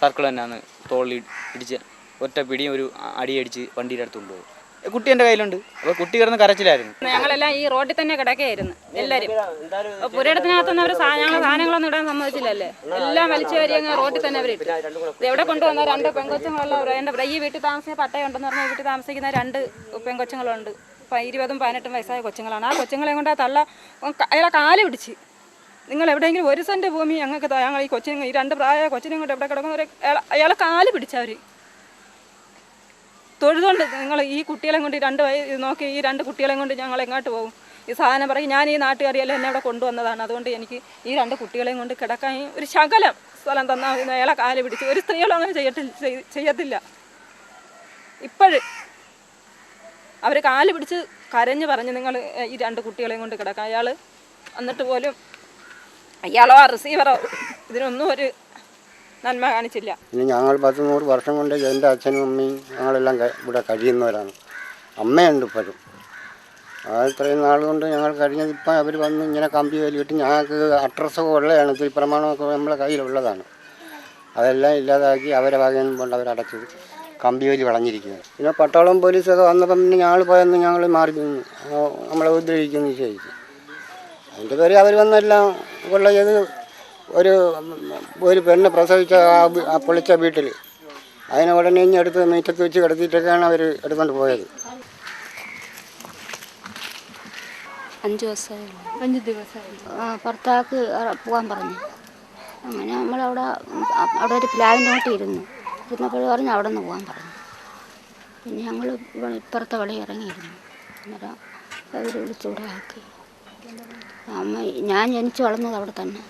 സർക്കിൾ തന്നെയാണ് തോളിൽ ഇടിച്ച് ഒറ്റ പിടിയും ഒരു അടിയടിച്ച് വണ്ടിയുടെ അടുത്ത് കൊണ്ടുപോകും. കുട്ടി എൻ്റെ കയ്യിലുണ്ട്. അപ്പോൾ കുട്ടി കിടന്ന് കരച്ചിലായിരുന്നു. ഞങ്ങളെല്ലാം ഈ റോഡിൽ തന്നെ കിടക്കുകയായിരുന്നു എല്ലാവരും. പുരയിടത്തിനകത്തൊന്നും അവർ ഞങ്ങൾ സാധനങ്ങളൊന്നും ഇടാൻ സമ്മതിച്ചില്ലല്ലേ. എല്ലാം വലിച്ചു വരി അങ്ങ് റോഡിൽ തന്നെ അവർ ഇട്ടു. എവിടെ കൊണ്ടുവന്ന 2 പെങ്കൊച്ചുങ്ങളുള്ള എൻ്റെ ഈ വീട്ടിൽ താമസിച്ച പട്ടയുണ്ടെന്ന് പറഞ്ഞാൽ വീട്ടിൽ താമസിക്കുന്ന 2 പെങ്കൊച്ചുങ്ങളുണ്ട്. 20ഉം 18ഉം വയസ്സായ കൊച്ചുങ്ങളാണ്. ആ കൊച്ചുങ്ങളെ കൊണ്ട് ആ തള്ള അയാളെ കാല് പിടിച്ച്, നിങ്ങൾ എവിടെയെങ്കിലും 1 സെൻറ്റ് ഭൂമി ഞങ്ങൾക്ക് ഞങ്ങൾ ഈ കൊച്ചിനും ഈ 2 പ്രായ കൊച്ചിനും കൊണ്ട് എവിടെ കിടക്കുന്നവരെ അയാളെ കാല് പിടിച്ചവർ തൊഴുതുകൊണ്ട്. നിങ്ങൾ ഈ കുട്ടികളെ കൊണ്ട് 2 നോക്കി ഈ 2 കുട്ടികളെ കൊണ്ട് ഞങ്ങൾ എങ്ങോട്ട് പോകും? ഈ സാധനം പറയും ഞാൻ ഈ നാട്ടുകാരിയെല്ലാം എന്നെ അവിടെ കൊണ്ടുവന്നതാണ്, അതുകൊണ്ട് എനിക്ക് ഈ 2 കുട്ടികളെയും കൊണ്ട് കിടക്കാൻ ഒരു ശകലം സ്ഥലം തന്നാൽ അയാളെ കാല് പിടിച്ച്. ഒരു സ്ത്രീകളും അങ്ങനെ ചെയ്യത്തില്ല. ഇപ്പോഴും അവർ കാല് പിടിച്ച് കരഞ്ഞ് പറഞ്ഞ് നിങ്ങൾ ഈ 2 കുട്ടികളെയും കൊണ്ട് കിടക്കാം. അയാൾ എന്നിട്ട് പോലും അയാളോ റിസീവറോ ഇതിനൊന്നും ഒരു നന്മ കാണിച്ചില്ല. ഇനി ഞങ്ങൾ 10-100 വർഷം കൊണ്ട് എൻ്റെ അച്ഛനും അമ്മയും ഞങ്ങളെല്ലാം ഇവിടെ കഴിയുന്നവരാണ്. അമ്മയുണ്ട് ഇപ്പോഴും. ഇത്രയും നാളുകൊണ്ട് ഞങ്ങൾ കഴിഞ്ഞത് ഇപ്പം അവർ വന്ന് ഇങ്ങനെ കമ്പി വലിയിട്ട് ഞങ്ങൾക്ക് അഡ്രസ്സൊക്കെ ഉള്ളതാണ്, ഇത്തിരി പ്രമാണമൊക്കെ നമ്മളെ കയ്യിലുള്ളതാണ്. അതെല്ലാം ഇല്ലാതാക്കി അവരെ വകയൊന്നും കൊണ്ട് അവരടച്ചത് കമ്പി വലി വളഞ്ഞിരിക്കുകയാണ്. പിന്നെ പട്ടാളം പോലീസൊക്കെ വന്നപ്പം പിന്നെ ഞങ്ങൾ പോയെന്ന് ഞങ്ങൾ മാറി നമ്മളെ ഉപദ്രവിക്കുന്നു ചോദിച്ചു. അതിൻ്റെ പേര് അവർ വന്നെല്ലാം ഉള്ള ചെയ്ത് ഒരു പെണ്ണ് പ്രസവിച്ച ആ പൊളിച്ച വീട്ടിൽ അതിനെ ഉടനെ ഇനി എടുത്ത് മീറ്റത്ത് വെച്ച് കിടത്തിയിട്ടൊക്കെയാണ് അവർ എടുത്തുകൊണ്ട് പോയത്. 5 ദിവസമായി. 5 ദിവസമായി. ഭർത്താക്ക് പോകാൻ പറഞ്ഞു. അങ്ങനെ നമ്മളവിടെ ഒരു പ്ലാവിൻ്റെ നോട്ടി ഇരുന്നപ്പോൾ പറഞ്ഞ് അവിടെ നിന്ന് പോകാൻ പറഞ്ഞു. പിന്നെ ഞങ്ങൾ ഇപ്പുറത്തെ വഴി ഇറങ്ങിയിരുന്നു. അന്നേരം അവർ വിളിച്ചിവിടെ ആക്കി. ഞാൻ ജനിച്ച് വളർന്നത് അവിടെ തന്നെ.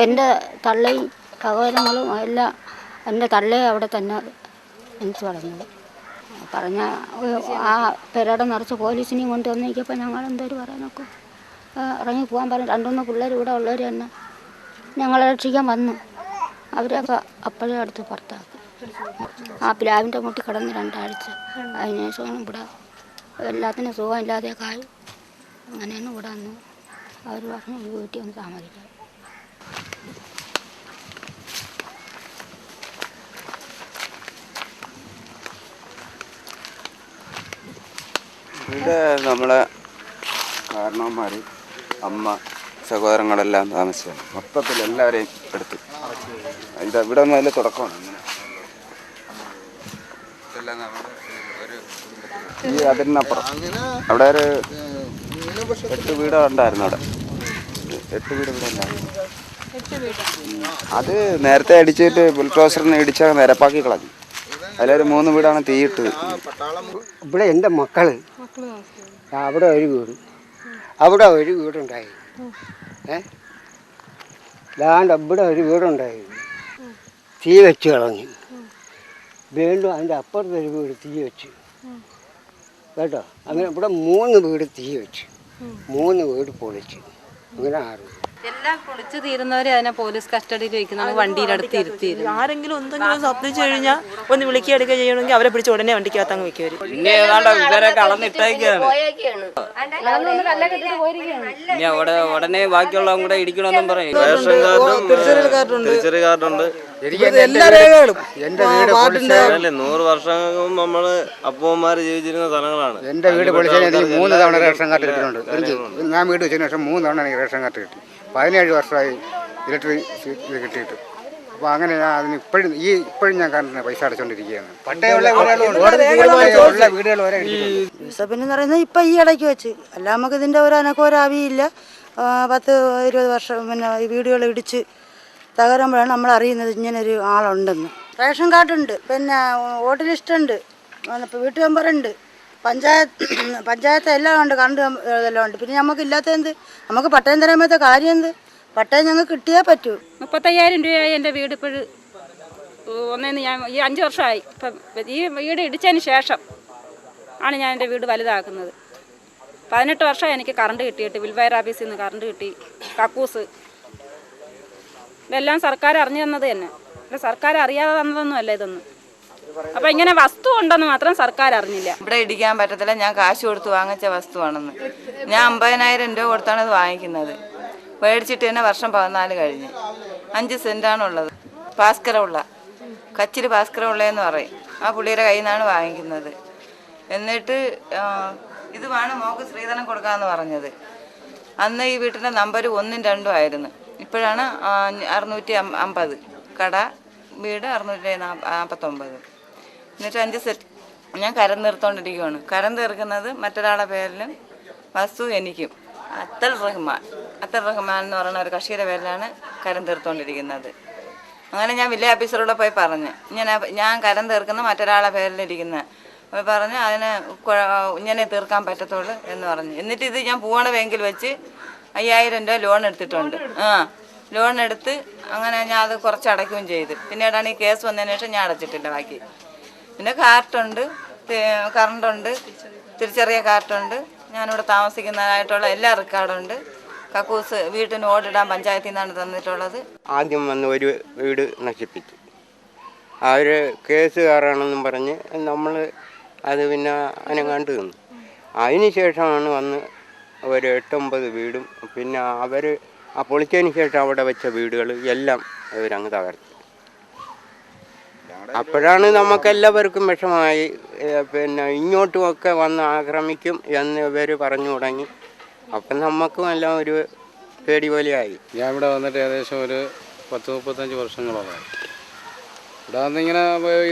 എൻ്റെ തള്ളയും സഹോദരങ്ങളും എല്ലാം എൻ്റെ തള്ളയും അവിടെ തന്നെ ജനിച്ച് വളർന്നത്. പറഞ്ഞ ആ പെരട നിറച്ച് പോലീസിനെയും കൊണ്ട് വന്നിരിക്കപ്പോൾ ഞങ്ങൾ എന്തോരം പറയാനൊക്കെ ഇറങ്ങി പോകാൻ പറഞ്ഞു. 2-3 പിള്ളേർ ഇവിടെ ഉള്ളവർ തന്നെ ഞങ്ങളെ രക്ഷിക്കാൻ വന്നു. അവരൊക്കെ അപ്പോഴേ അടുത്ത് പുറത്താക്കി. ആ പ്ലാവിൻ്റെ മുട്ടി കിടന്ന് 2 ആഴ്ച. അതിനുശേഷമാണ് ഇവിടെ എല്ലാത്തിനും സുഖമില്ലാതെയൊക്കെ ആയി. അങ്ങനെയാണ് ഇവിടെ വന്നു. അവർ പറഞ്ഞു ഈ വീട്ടിൽ ഒന്ന് താമസിക്കാം. ഇവിടെ നമ്മളെ കാരണവന്മാർ, അമ്മ, സഹോദരങ്ങളെല്ലാം താമസിച്ചാണ്. മൊത്തത്തിൽ എല്ലാവരെയും എടുത്ത് ഇവിടെ ഒന്നും അതിൽ തുടക്കമാണ്. ഇതെല്ലാം നമ്മുടെ ഈ അതിനപ്പുറം അവിടെ ഒരു 8 വീട് ഉണ്ടായിരുന്നു. അവിടെ 8 വീട് ഇവിടെ ഉണ്ടായിരുന്നു. അത് നേരത്തെ അടിച്ചിട്ട് ബുൾഡോസറിനെ ഇടിച്ചാൽ നിരപ്പാക്കി കളഞ്ഞു. അതിലൊരു 3 വീടാണ് തീയിട്ടത്. ഇവിടെ എൻ്റെ മക്കൾ അവിടെ ഒരു വീട്, അവിടെ ഒരു വീടുണ്ടായി. ലാണ്ട് ഇവിടെ ഒരു വീടുണ്ടായിരുന്നു, തീ വെച്ച് കളഞ്ഞു. വീണ്ടും അതിൻ്റെ അപ്പുറത്തെ ഒരു വീട് തീ വെച്ച് കേട്ടോ. അങ്ങനെ ഇവിടെ 3 വീട് തീ വെച്ച്, 3 വീട് പൊളിച്ച്, അങ്ങനെ 6 വീട്. എല്ലാം പൊളിച്ചു തീരുന്നവരെ അതിനെ പോലീസ് കസ്റ്റഡിയിൽ വയ്ക്കുന്നതാണ്, വണ്ടിയുടെ അടുത്ത് ഇരുത്തിയിരുന്നു. ആരെങ്കിലും എന്തെങ്കിലും ശബ്ദിച്ചു കഴിഞ്ഞാൽ ഒന്ന് വിളിക്കുക എടുക്കുക ചെയ്യണമെങ്കിൽ അവരെ പിടിച്ച് ഉടനെ വണ്ടിക്കകത്ത് അങ്ങ് വെക്കവര്. പിന്നെ ഏതാണ്ട് ഇവരൊക്കെ അളന്നിട്ടേക്കാണ്. ഇനി അവിടെ ഉടനെ ബാക്കിയുള്ളതും കൂടെ ഇടിക്കണമെന്നും പറയും. റേഷൻ കാർഡും തിരിച്ചറി കാർഡുണ്ട്. എല്ലാ രേഖകളും 100 വർഷം നമ്മള് അപ്പൂമ്മമാര് ജീവിച്ചിരുന്ന സ്ഥലങ്ങളാണ്. എൻ്റെ വീട് പൊളിച്ചാൽ എനിക്ക് 3 തവണ റേഷൻ കാർഡ് കിട്ടിയിട്ടുണ്ട്. ഞാൻ വീട് വെച്ചതിന് ശേഷം 3 തവണ എനിക്ക് റേഷൻ കാർഡ് കിട്ടി. 17 വർഷമായി ഇലക്ട്രിക് ഇത് കിട്ടിയിട്ട്. അപ്പോൾ അങ്ങനെ ഞാൻ അതിന് ഇപ്പോഴും ഞാൻ കണ്ടിട്ട് പൈസ അടച്ചുകൊണ്ടിരിക്കുകയാണ്. വീടുകൾ വരെ പിന്നെ പറയുന്നത് ഇപ്പം ഈ ഇടയ്ക്ക് വെച്ച് അല്ല നമുക്ക് ഇതിൻ്റെ ഒരു അനക്കോ ഒരാവിയില്ല. 10-20 വർഷം പിന്നെ ഈ വീടുകൾ ഇടിച്ച് തകരുമ്പോഴാണ് നമ്മൾ അറിയുന്നത് ഇങ്ങനൊരു ആളുണ്ടെന്ന്. റേഷൻ കാർഡുണ്ട്, പിന്നെ വോട്ട് ലിസ്റ്റുണ്ട്, വീട്ടു മെമ്പറുണ്ട്, പഞ്ചായത്ത് എല്ലാം ഉണ്ട്, കറണ്ട് ഇതെല്ലാം ഉണ്ട്. പിന്നെ നമുക്ക് ഇല്ലാത്തത് നമുക്ക് പട്ടയം തരാൻ പറ്റാത്ത കാര്യം എന്ത്? പട്ടയം ഞങ്ങൾക്ക് കിട്ടിയേ പറ്റൂ. 35,000 രൂപയായി എൻ്റെ വീട് ഇപ്പോഴും. ഒന്നേന്ന് ഞാൻ ഈ 5 വർഷമായി. ഇപ്പം ഈ വീട് ഇടിച്ചതിന് ശേഷം ആണ് ഞാൻ എൻ്റെ വീട് വലുതാക്കുന്നത്. 18 വർഷമായി എനിക്ക് കറണ്ട് കിട്ടിയിട്ട്. വിൽവയർ ഓഫീസിൽ നിന്ന് കറണ്ട് കിട്ടി, കക്കൂസ്, ഇതെല്ലാം സർക്കാർ അറിഞ്ഞു തന്നത് തന്നെ. സർക്കാർ അറിയാതെ തന്നതൊന്നും അല്ല ഇതൊന്നും. അപ്പം ഇങ്ങനെ വസ്തു ഉണ്ടെന്ന് മാത്രം സർക്കാർ അറിഞ്ഞില്ല. ഇവിടെ ഇടിക്കാൻ പറ്റത്തില്ല, ഞാൻ കാശ് കൊടുത്ത് വാങ്ങിച്ച വസ്തുവാണെന്ന്. ഞാൻ 50,000 രൂപ കൊടുത്താണ് ഇത് വാങ്ങിക്കുന്നത്. മേടിച്ചിട്ട് തന്നെ വർഷം 14 കഴിഞ്ഞ്. 5 സെൻറ്റാണുള്ളത്. ഭാസ്കരമുള്ള കച്ചിൽ ഭാസ്കരമുള്ളതെന്ന് പറയും. ആ പുള്ളിയുടെ കയ്യിൽ നിന്നാണ് വാങ്ങിക്കുന്നത്. എന്നിട്ട് ഇതുമാണ് മോക്ക് സ്ത്രീധനം കൊടുക്കാമെന്ന് പറഞ്ഞത്. അന്ന് ഈ വീട്ടിൻ്റെ നമ്പർ 1ഉം 2ഉം ആയിരുന്നു. ഇപ്പോഴാണ് 650. കട വീട് 649. എന്നിട്ട് 5 സെറ്റ് ഞാൻ കരം തീർത്തോണ്ടിരിക്കുകയാണ്. കരം തീർക്കുന്നത് മറ്റൊരാളുടെ പേരിലും വസ്തു എനിക്കും. അത്തൽ റഹ്മാൻ എന്ന് പറയുന്ന ഒരു കക്ഷിയുടെ പേരിലാണ് കരം തീർത്തോണ്ടിരിക്കുന്നത്. അങ്ങനെ ഞാൻ വില്ലേജ് ഓഫീസറോട് പോയി പറഞ്ഞ് ഞാൻ കരം തീർക്കുന്ന മറ്റൊരാളുടെ പേരിലിരിക്കുന്നത് അപ്പോൾ പറഞ്ഞ് അതിന് ഇങ്ങനെ തീർക്കാൻ പറ്റത്തുള്ളൂ എന്ന് പറഞ്ഞു. എന്നിട്ട് ഇത് ഞാൻ പൂവണ ബാങ്കിൽ വെച്ച് 5000 രൂപ ലോൺ എടുത്തിട്ടുണ്ട്. ലോൺ എടുത്ത് അങ്ങനെ ഞാൻ അത് കുറച്ച് അടയ്ക്കുകയും ചെയ്തു. പിന്നീടാണ് ഈ കേസ് വന്നതിന് ശേഷം ഞാൻ അടച്ചിട്ടില്ല ബാക്കി. പിന്നെ കാർട്ടുണ്ട്, കറണ്ടുണ്ട്, തിരിച്ചറിയ കാർട്ടുണ്ട്, ഞാനിവിടെ താമസിക്കുന്നതായിട്ടുള്ള എല്ലാ റെക്കോർഡുണ്ട്. കക്കൂസ് വീട്ടിന് ഓടിടാൻ പഞ്ചായത്തിൽ നിന്നാണ് തന്നിട്ടുള്ളത്. ആദ്യം വന്ന് ഒരു വീട് നശിപ്പിച്ചു. അവർ കേസുകാരാണെന്നും പറഞ്ഞ് നമ്മൾ അത് പിന്നെ അനങ്ങാണ്ട് നിന്നു. അതിന് ശേഷമാണ് വന്ന് ഒരു 8-9 വീടും പിന്നെ അവർ ആ പൊളിച്ചതിന് ശേഷം അവിടെ വെച്ച വീടുകൾ എല്ലാം അവരങ്ങ് തകർത്ത്. അപ്പോഴാണ് നമുക്കെല്ലാവർക്കും വിഷമായി. പിന്നെ ഇങ്ങോട്ടുമൊക്കെ വന്ന് ആക്രമിക്കും എന്ന് ഇവർ പറഞ്ഞു തുടങ്ങി. അപ്പം നമുക്കും എല്ലാം ഒരു പേടി പോലെയായി. ഞാൻ ഇവിടെ വന്നിട്ട് ഏകദേശം ഒരു 10-35 വർഷങ്ങളോളമായി. ഇവിടെ വന്നിങ്ങനെ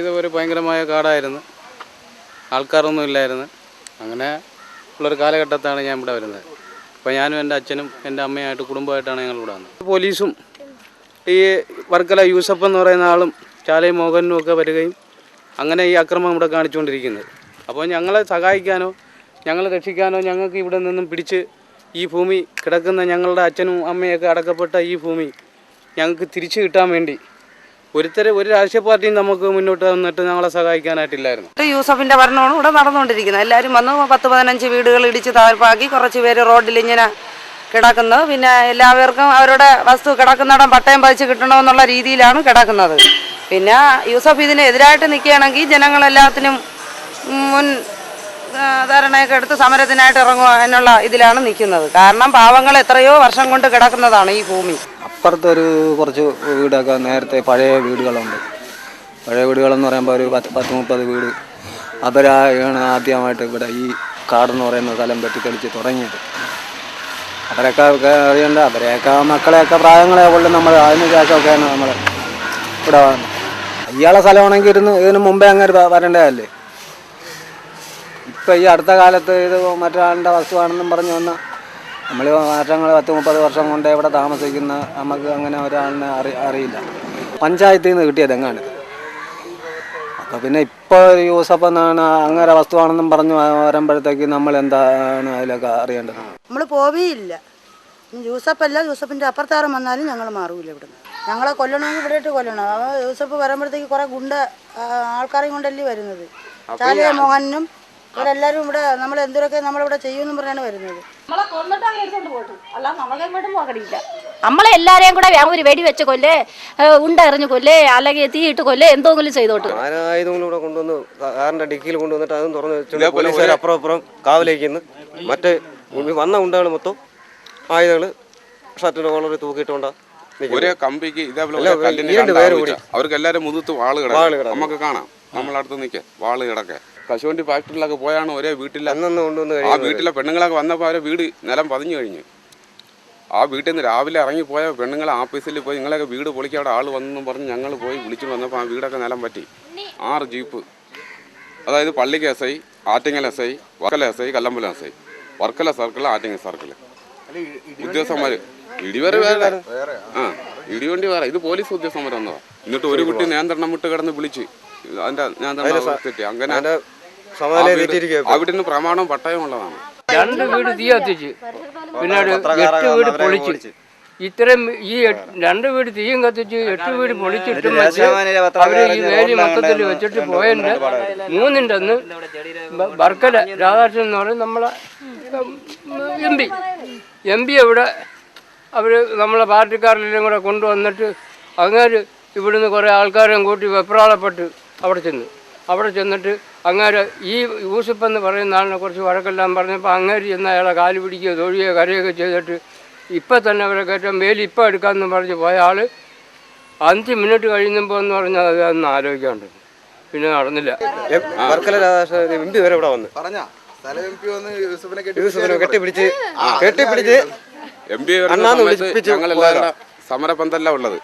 ഇത് ഒരു ഭയങ്കരമായ കാടായിരുന്നു, ആൾക്കാരൊന്നും ഇല്ലായിരുന്നു. അങ്ങനെ ഉള്ളൊരു കാലഘട്ടത്താണ് ഞാൻ ഇവിടെ വരുന്നത്. അപ്പോൾ ഞാനും എൻ്റെ അച്ഛനും എൻ്റെ അമ്മയായിട്ട് കുടുംബമായിട്ടാണ് ഞങ്ങൾ ഇവിടെ വന്നത്. പോലീസും ഈ വർക്കല യൂസഫ് എന്ന് പറയുന്ന ആളും ചാലയും മോഹനും ഒക്കെ വരികയും അങ്ങനെ ഈ അക്രമം ഇവിടെ കാണിച്ചുകൊണ്ടിരിക്കുന്നത്. അപ്പോൾ ഞങ്ങളെ സഹായിക്കാനോ ഞങ്ങളെ രക്ഷിക്കാനോ ഞങ്ങൾക്ക് ഇവിടെ നിന്നും പിടിച്ച് ഈ ഭൂമി കിടക്കുന്ന ഞങ്ങളുടെ അച്ഛനും അമ്മയൊക്കെ അടക്കപ്പെട്ട ഈ ഭൂമി ഞങ്ങൾക്ക് തിരിച്ചു കിട്ടാൻ വേണ്ടി ഒരു രാഷ്ട്രീയ പാർട്ടിയും നമുക്ക് മുന്നോട്ട് വന്നിട്ട് ഞങ്ങളെ സഹായിക്കാനായിട്ടില്ലായിരുന്നു. യൂസഫിൻ്റെ ഭരണമാണ് ഇവിടെ നടന്നുകൊണ്ടിരിക്കുന്നത്. എല്ലാവരും വന്ന് 10-15 വീടുകൾ ഇടിച്ച് തകർപ്പാക്കി. കുറച്ച് പേര് റോഡിൽ ഇങ്ങനെ കിടക്കുന്നു. പിന്നെ എല്ലാവർക്കും അവരുടെ വസ്തു കിടക്കുന്നിടം പട്ടയം പതിച്ച് കിട്ടണമെന്നുള്ള രീതിയിലാണ് കിടക്കുന്നത്. പിന്നെ യൂസഫ് ഇതിനെതിരായിട്ട് നിൽക്കുകയാണെങ്കിൽ ജനങ്ങളെല്ലാത്തിനും ധാരണയൊക്കെ എടുത്ത് സമരത്തിനായിട്ട് ഇറങ്ങുക എന്നുള്ള ഇതിലാണ് നിൽക്കുന്നത്. കാരണം പാവങ്ങൾ എത്രയോ വർഷം കൊണ്ട് കിടക്കുന്നതാണ് ഈ ഭൂമി. അപ്പുറത്തൊരു കുറച്ച് വീടൊക്കെ നേരത്തെ പഴയ വീടുകളുണ്ട്. പഴയ വീടുകളെന്ന് പറയുമ്പോൾ ഒരു 10-30 വീട് അവരാണ് ആദ്യമായിട്ട് ഇവിടെ ഈ കാടെന്ന് പറയുന്ന സ്ഥലം വെട്ടിത്തെളിച്ച് തുടങ്ങിയത്. അവരൊക്കെ അറിയണ്ട, അവരെയൊക്കെ മക്കളെയൊക്കെ പ്രായങ്ങളെ കൊണ്ട് നമ്മൾ അതിന് ശേഷമൊക്കെയാണ് നമ്മൾ ഇവിടെ വന്നത്. ഇയാളെ സ്ഥലമാണെങ്കിൽ ഇതിന് മുമ്പേ അങ്ങനെ വരേണ്ടതല്ലേ. ഇപ്പം ഈ അടുത്ത കാലത്ത് ഇത് മറ്റൊരാളുടെ വസ്തുവാണെന്നും പറഞ്ഞു വന്ന നമ്മൾ മാറ്റങ്ങൾ 10-30 വർഷം കൊണ്ട് ഇവിടെ താമസിക്കുന്ന നമുക്ക് അങ്ങനെ ഒരാളിനെ അറിയില്ല. പഞ്ചായത്തിൽ നിന്ന് കിട്ടിയത് എങ്ങാണ്. അപ്പോൾ പിന്നെ ഇപ്പോൾ യൂസഫ് എന്നാണ് അങ്ങനെ വസ്തുവാണെന്നും പറഞ്ഞു വരുമ്പോഴത്തേക്ക് നമ്മൾ എന്താണ് അതിലൊക്കെ അറിയേണ്ടത്? നമ്മൾ പോവുകയില്ല. യൂസഫ് അല്ല, യൂസഫിൻ്റെ അപ്പുറത്താറും വന്നാലും ഞങ്ങൾ മാറൂല ഇവിടുന്ന്. ഞങ്ങളെ കൊല്ലണമെങ്കിൽ ഇവിടെ ഇട്ട് കൊല്ലണം. യൂസഫ് വരുമ്പോഴത്തേക്ക് കുറേ ആൾക്കാരെയും കൊണ്ടല്ലേ വരുന്നത്. ചാലിയ മോഹനും ഇവരെല്ലാവരും ഇവിടെ നമ്മൾ എന്തൊക്കെ നമ്മളിവിടെ ചെയ്യുമെന്നും പറഞ്ഞാണ് വരുന്നത്. നമ്മളെ എല്ലാരെയും കൂടെ ഒരു വെടി വെച്ച് കൊല്ലേ, ഉണ്ട എറിഞ്ഞ് കൊല്ലേ, അല്ലെങ്കിൽ തീയിട്ട് കൊല്ലേ, എന്തെങ്കിലും ചെയ്തോട്ട്. ആയുധങ്ങളും ഇവിടെ കൊണ്ടുവന്ന് കാറിന്റെ ഡിക്കിയിൽ കൊണ്ടുവന്നിട്ട് അതും തുറന്ന് വെച്ചു. പോലീസുകാർ അപ്പുറം കാവലേക്കുന്നു. മറ്റേ വന്ന ഉണ്ടാണ് മൊത്തം ആയുധങ്ങള് ഷർട്ടിന്റെ കോളറിൽ തൂക്കിയിട്ടുണ്ടാ. ഒരേ കമ്പിക്ക് ഇതേപോലെ അവർക്ക് എല്ലാവരും മുതുത്ത് വാള് കിടക്കും. നമുക്ക് കാണാം, നമ്മളടുത്ത് നിൽക്കുക വാള് കിടക്കെ. കശുവണ്ടി ഫാക്ടറിയിലൊക്കെ പോയാണ് ഒരേ വീട്ടിൽ ആ വീട്ടിലെ പെണ്ണുങ്ങളൊക്കെ വന്നപ്പോൾ അവരെ വീട് നിലം പതിഞ്ഞു കഴിഞ്ഞു. ആ വീട്ടിൽ നിന്ന് രാവിലെ ഇറങ്ങിപ്പോയ പെണ്ണുങ്ങളെ ആഫീസിൽ പോയി നിങ്ങളൊക്കെ വീട് പൊളിക്കാൻ അവിടെ ആൾ വന്നെന്നും പറഞ്ഞ് ഞങ്ങൾ പോയി വിളിച്ചു വന്നപ്പോൾ ആ വീടൊക്കെ നിലം പറ്റി. 6 ജീപ്പ്, അതായത് പള്ളിക്ക് SI, Attingal SI, Varkala SI, Kallambalam SI, Varkala circle, Attingal circle ഉദ്യോഗസ്ഥന്മാർ. ഇടിവരെ വേറെ, ഇടിവണ്ടി വേറെ. ഇത് പോലീസ് ഉദ്യോഗസ്ഥന്മാർ വന്നതാണ്. എന്നിട്ട് ഒരു കുട്ടി നിയന്ത്രണം വിട്ട് കിടന്ന് വിളിച്ച് അതിന്റെ നിയന്ത്രണം തെറ്റി. അങ്ങനെ ആ വീട്ടിന് പ്രമാണം പട്ടയം ഉള്ളതാണ്. 2 വീട് തീ കത്തിച്ച്, പിന്നീട് 8 വീട് പൊളിച്ച്. ഇത്രയും ഈ 2 വീട് തീയും കത്തിച്ച് 8 വീട് പൊളിച്ചിട്ടും വെച്ച് അവര് ഈ വേലി മൊത്തത്തിൽ വെച്ചിട്ട് പോയതിന്റെ 3ന്റെ അന്ന് വർക്കല രാധാകൃഷ്ണൻ എന്ന് പറയും നമ്മളെ എം പി അവിടെ അവർ നമ്മളെ പാർട്ടിക്കാരെല്ലാം കൂടെ കൊണ്ടുവന്നിട്ട് അങ്ങനെ ഇവിടുന്ന് കുറേ ആൾക്കാരെയും കൂട്ടി വെപ്രാളപ്പെട്ട് അവിടെ ചെന്നിട്ട് അങ്ങേരെ ഈ യൂസഫ് എന്ന് പറയുന്ന ആളിനെ കുറച്ച് വഴക്കെല്ലാം പറഞ്ഞപ്പോൾ അങ്ങേര് ചെന്ന് അയാളെ കാല് പിടിക്കുകയോ തൊഴിയുകയോ കരയൊക്കെ ചെയ്തിട്ട് ഇപ്പം തന്നെ അവരെ കയറ്റാൻ വേലി ഇപ്പം എടുക്കാമെന്ന് പറഞ്ഞ് പോയ ആൾ 5 മിനിറ്റ് കഴിയുമ്പോൾ എന്ന് പറഞ്ഞാൽ അതൊന്നും ആലോചിക്കാണ്ട് പിന്നെ നടന്നില്ല. ഞങ്ങളെല്ലാവരും സമരപന്തല്ല ഉള്ളത്.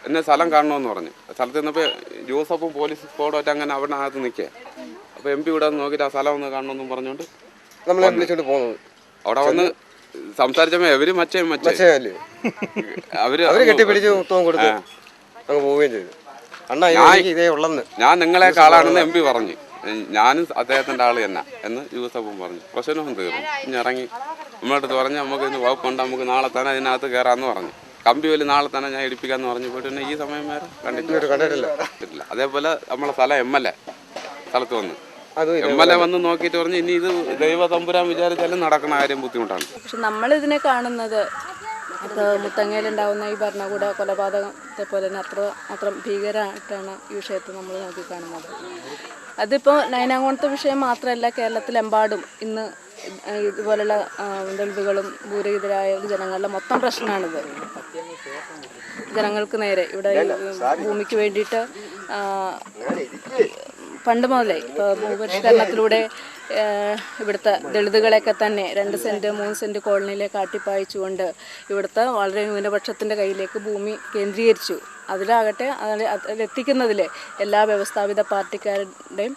എന്നെ സ്ഥലം കാണണമെന്ന് പറഞ്ഞു. സ്ഥലത്ത് നിന്നപ്പോൾ ജോസഫും പോലീസ് സ്ക്വാഡുമായിട്ട് അങ്ങനെ അവിടെ അകത്ത് നിൽക്കുക. അപ്പോൾ MP ഇവിടെ നോക്കിയിട്ട് ആ സ്ഥലം ഒന്ന് കാണണമെന്നും പറഞ്ഞുകൊണ്ട് നമ്മളെ വിളിച്ചോണ്ട് പോകുന്നത്. അവിടെ വന്ന് സംസാരിച്ചപ്പോൾ അവര് അവര് കെട്ടിപ്പിടിച്ച് കൊടുത്തു അങ്ങ് പോവുകയും ചെയ്തു. ഞാൻ നിങ്ങളെയൊക്കെ ആളാണെന്ന് MP പറഞ്ഞു. ഞാനും അദ്ദേഹത്തിൻ്റെ ആൾ തന്നെ എന്ന് യൂസഫും പറഞ്ഞു. പ്രശ്നവും തീർന്നു. ഇനി ഇറങ്ങി നമ്മളടുത്ത് പറഞ്ഞ് നമുക്ക് ഇന്ന് വകുപ്പുണ്ട്, നമുക്ക് നാളെ തന്നെ ഇതിനകത്ത് കയറാമെന്ന് പറഞ്ഞു. കമ്പി വലി നാളെ തന്നെ ഞാൻ ഇടിപ്പിക്കാമെന്ന് പറഞ്ഞു. പോയിട്ട് പിന്നെ ഈ സമയം വരെ കണ്ടിട്ടില്ല. അതേപോലെ നമ്മളെ സ്ഥലം MLA സ്ഥലത്ത് വന്ന് MLA വന്ന് നോക്കിയിട്ട് പറഞ്ഞു ഇനി ഇത് ദൈവ തമ്പുരാൻ വിചാരിച്ചാലും നടക്കുന്ന കാര്യം ബുദ്ധിമുട്ടാണ്. പക്ഷെ നമ്മളിതിനെ കാണുന്നത് ഇപ്പോൾ മുത്തങ്ങയിലുണ്ടാകുന്ന ഈ ഭരണകൂട കൊലപാതകത്തെ പോലെ തന്നെ അത്ര ഭീകരമായിട്ടാണ് ഈ വിഷയത്തെ നമ്മൾ നോക്കിക്കാണുന്നത്. അതിപ്പോൾ നയനാങ്കോണത്തെ വിഷയം മാത്രമല്ല, കേരളത്തിലെമ്പാടും ഇന്ന് ഇതുപോലുള്ള ദളിതുകളും ഭൂരഹിതരായ ജനങ്ങളുടെ മൊത്തം പ്രശ്നമാണിത്. ജനങ്ങൾക്ക് നേരെ ഇവിടെ ഭൂമിക്ക് വേണ്ടിയിട്ട് പണ്ട് മുതലേ ഇപ്പോൾ ഭൂപരിഷ്കരണത്തിലൂടെ ഇവിടുത്തെ ദളിതുകളെയൊക്കെ തന്നെ 2 സെൻറ്റ് 3 സെൻറ്റ് കോളനിയിലേക്ക് ആട്ടിപ്പായിച്ചുകൊണ്ട് ഇവിടുത്തെ വളരെ ന്യൂനപക്ഷത്തിൻ്റെ കയ്യിലേക്ക് ഭൂമി കേന്ദ്രീകരിച്ചു. അതിലാകട്ടെ അതിലെത്തിക്കുന്നതിൽ എല്ലാ വ്യവസ്ഥാപിത പാർട്ടിക്കാരുടെയും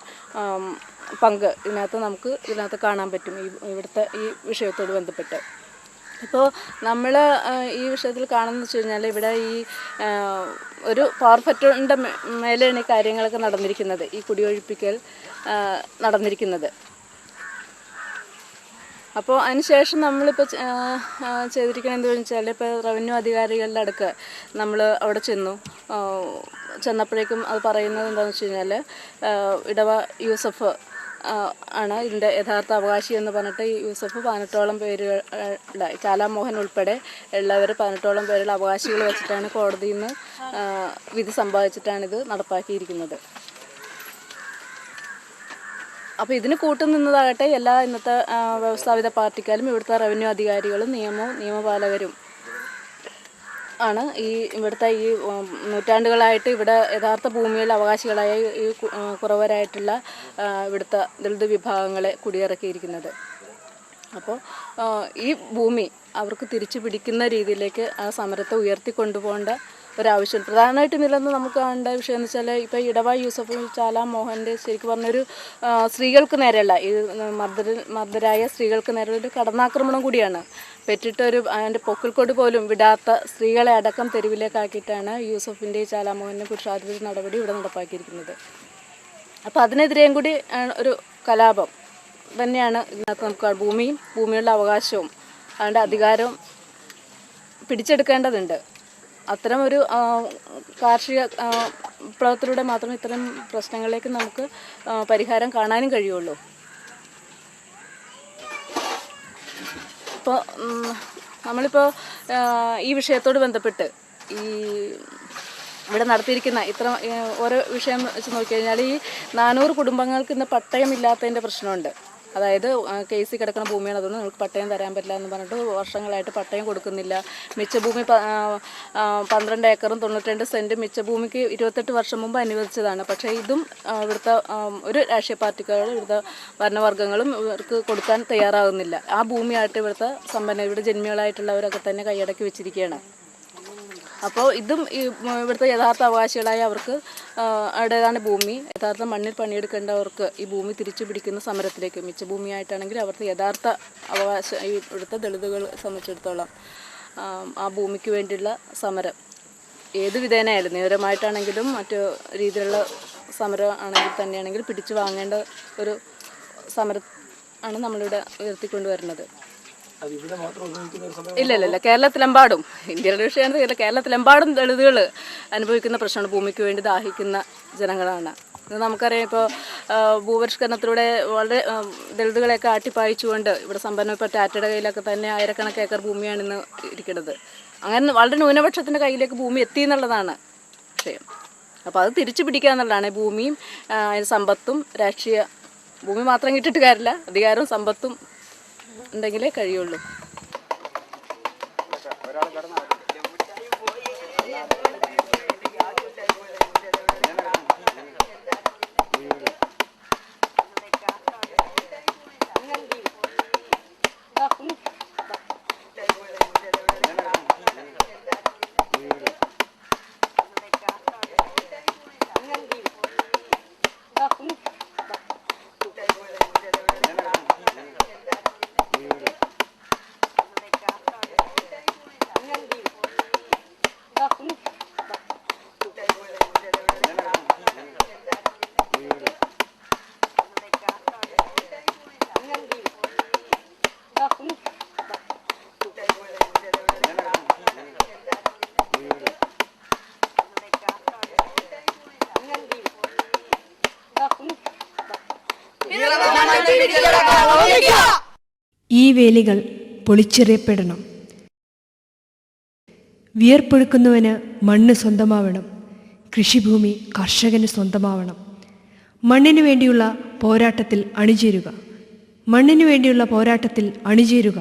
പങ്ക് ഇതിനകത്ത് കാണാൻ പറ്റും ഇവിടുത്തെ ഈ വിഷയത്തോട് ബന്ധപ്പെട്ട്. ഇപ്പോൾ നമ്മൾ ഈ വിഷയത്തിൽ കാണുന്നത് വെച്ച് കഴിഞ്ഞാൽ ഇവിടെ ഈ ഒരു പവർ ഫാക്ടറിൻ്റെ മേലെയാണ് ഈ കാര്യങ്ങളൊക്കെ നടന്നിരിക്കുന്നത്, ഈ കുടിയൊഴിപ്പിക്കൽ നടന്നിരിക്കുന്നത്. അപ്പോൾ അതിനുശേഷം നമ്മളിപ്പോൾ ചെയ്തിരിക്കുന്നത് എന്താണെന്ന് വെച്ചാൽ ഇപ്പോൾ റവന്യൂ അധികാരികളുടെ അടുക്ക് നമ്മൾ അവിടെ ചെന്നപ്പോഴേക്കും അത് പറയുന്നത് എന്താണെന്ന് വെച്ച് കഴിഞ്ഞാൽ ഇടവ യൂസഫ് ആണ് ഇതിൻ്റെ യഥാർത്ഥ അവകാശി എന്ന് പറഞ്ഞിട്ട് ഈ യൂസഫ് 18ഓളം പേരുകളുടെ ചാലാമോഹൻ ഉൾപ്പെടെ ഉള്ളവർ 18ഓളം പേരുള്ള അവകാശികൾ വെച്ചിട്ടാണ് കോടതിയിൽ നിന്ന് വിധി സമ്പാദിച്ചിട്ടാണിത് നടപ്പാക്കിയിരിക്കുന്നത്. അപ്പോൾ ഇതിന് കൂട്ടുനിന്നതാകട്ടെ എല്ലാ ഇന്നത്തെ വ്യവസ്ഥാപിത പാർട്ടിക്കാരും ഇവിടുത്തെ റവന്യൂ അധികാരികളും നിയമപാലകരും ആണ്. ഇവിടുത്തെ ഈ നൂറ്റാണ്ടുകളായിട്ട് ഇവിടെ യഥാർത്ഥ ഭൂമിയിൽ അവകാശികളായ ഈ കുറവരായിട്ടുള്ള ഇവിടുത്തെ ദളിത് വിഭാഗങ്ങളെ കുടിയിറക്കിയിരിക്കുന്നത്. അപ്പോൾ ഈ ഭൂമി അവർക്ക് തിരിച്ചു പിടിക്കുന്ന രീതിയിലേക്ക് ആ സമരത്തെ ഉയർത്തിക്കൊണ്ടുപോകേണ്ട ഒരാവശ്യം പ്രധാനമായിട്ടും ഇതിലൊന്നും നമുക്ക് കാണേണ്ട വിഷയം എന്ന് വെച്ചാൽ ഇപ്പോൾ ഇടവ യൂസഫ് ചാല മോഹൻ്റെ ശരിക്കും പറഞ്ഞൊരു സ്ത്രീകൾക്ക് നേരെയല്ല, ഈ മർദ്ദരായ സ്ത്രീകൾക്ക് നേരെ ഒരു കടന്നാക്രമണം കൂടിയാണ്. പെറ്റിട്ടൊരു അതിൻ്റെ പൊക്കിൾക്കൊടി പോലും വിടാത്ത സ്ത്രീകളെ അടക്കം തെരുവിലേക്കാക്കിയിട്ടാണ് യൂസഫിൻ്റെ ചാലാമോഹനെ പുരുഷാധിപത്യ നടപടി ഇവിടെ നടപ്പാക്കിയിരിക്കുന്നത്. അപ്പോൾ അതിനെതിരെയും കൂടി ഒരു കലാപം തന്നെയാണ് ഇതിനകത്ത് നമുക്ക് ഭൂമിയുള്ള അവകാശവും അതിൻ്റെ അധികാരവും പിടിച്ചെടുക്കേണ്ടതുണ്ട്. അത്തരം ഒരു കാർഷിക വിപ്ലവത്തിലൂടെ മാത്രമേ ഇത്തരം പ്രശ്നങ്ങളിലേക്ക് നമുക്ക് പരിഹാരം കാണാനും കഴിയുള്ളൂ. ഇപ്പോൾ നമ്മളിപ്പോൾ ഈ വിഷയത്തോട് ബന്ധപ്പെട്ട് ഇവിടെ നടത്തിയിരിക്കുന്ന ഓരോ വിഷയം വെച്ച് നോക്കിക്കഴിഞ്ഞാൽ ഈ 400 കുടുംബങ്ങൾക്ക് ഇന്ന് പട്ടയമില്ലാത്തതിൻ്റെ പ്രശ്നമുണ്ട്. അതായത് കേസിൽ കിടക്കുന്ന ഭൂമിയാണ്, അതുകൊണ്ട് നമുക്ക് പട്ടയം തരാൻ പറ്റില്ല എന്ന് പറഞ്ഞിട്ട് വർഷങ്ങളായിട്ട് പട്ടയം കൊടുക്കുന്നില്ല. മിച്ചഭൂമി 12 ഏക്കറും 92 സെൻറ്റും മിച്ചഭൂമിക്ക് 28 വർഷം മുമ്പ് അനുവദിച്ചതാണ്. പക്ഷേ ഇതും ഇവിടുത്തെ ഒരു രാഷ്ട്രീയ പാർട്ടിക്കാരും ഇവിടുത്തെ ഭരണവർഗ്ഗങ്ങളും ഇവർക്ക് കൊടുക്കാൻ തയ്യാറാകുന്നില്ല. ആ ഭൂമിയായിട്ട് ഇവിടുത്തെ ഇവിടെ ജന്മികളായിട്ടുള്ളവരൊക്കെ തന്നെ കൈയടക്കി വെച്ചിരിക്കുകയാണ്. അപ്പോൾ ഇതും ഇവിടുത്തെ യഥാർത്ഥ അവകാശികളായ അവർക്ക് അവരുടേതാണ് ഭൂമി, യഥാർത്ഥ മണ്ണിൽ പണിയെടുക്കേണ്ടവർക്ക് ഈ ഭൂമി തിരിച്ചു പിടിക്കുന്ന സമരത്തിലേക്ക് മിച്ചഭൂമിയായിട്ടാണെങ്കിൽ അവർക്ക് യഥാർത്ഥ അവകാശം ഇവിടുത്തെ ദളിതുകളെ സംബന്ധിച്ചിടത്തോളം ആ ഭൂമിക്ക് വേണ്ടിയുള്ള സമരം ഏത് വിധേനയായാലും നിയമപരമായിട്ടാണെങ്കിലും മറ്റു രീതിയിലുള്ള സമരം ആണെങ്കിൽ തന്നെയാണെങ്കിൽ പിടിച്ചു വാങ്ങേണ്ട ഒരു സമരം ആണ് നമ്മളിവിടെ ഉയർത്തിക്കൊണ്ടുവരുന്നത്. ഇല്ല, കേരളത്തിലെമ്പാടും ഇന്ത്യയുടെ വിഷയമാണ്. കേരളത്തിലെമ്പാടും ദളിതുകൾ അനുഭവിക്കുന്ന പ്രശ്നമാണ്. ഭൂമിക്ക് വേണ്ടി ദാഹിക്കുന്ന ജനങ്ങളാണ്. ഇത് നമുക്കറിയാം. ഇപ്പോൾ ഭൂപരിഷ്കരണത്തിലൂടെ വളരെ ദളിതുകളെയൊക്കെ ആട്ടിപ്പായിച്ചുകൊണ്ട് ഇവിടെ സമ്പന്നപ്പെട്ട ടാറ്റയുടെ കയ്യിലൊക്കെ തന്നെ ആയിരക്കണക്കിന് ഏക്കർ ഭൂമിയാണ് ഇന്ന് ഇരിക്കുന്നത്. അങ്ങനെ വളരെ ന്യൂനപക്ഷത്തിൻ്റെ കയ്യിലേക്ക് ഭൂമി എത്തി എന്നുള്ളതാണ്. വിഷയം. അപ്പോൾ അത് തിരിച്ചു പിടിക്കുക എന്നുള്ളതാണ്. ഭൂമിയും സമ്പത്തും രാഷ്ട്രീയ ഭൂമി മാത്രം കിട്ടിയിട്ട് കാര്യമില്ല, അധികാരവും സമ്പത്തും ഉണ്ടെങ്കിലേ കഴിയുള്ളൂ. ഈ വേലികൾ പൊളിച്ചെറിയപ്പെടണം. വിയർപ്പൊഴുക്കുന്നവന് മണ്ണ് സ്വന്തമാവണം. കൃഷിഭൂമി കർഷകന് സ്വന്തമാവണം. മണ്ണിനു വേണ്ടിയുള്ള പോരാട്ടത്തിൽ അണിചേരുക. മണ്ണിനു വേണ്ടിയുള്ള പോരാട്ടത്തിൽ അണിചേരുക.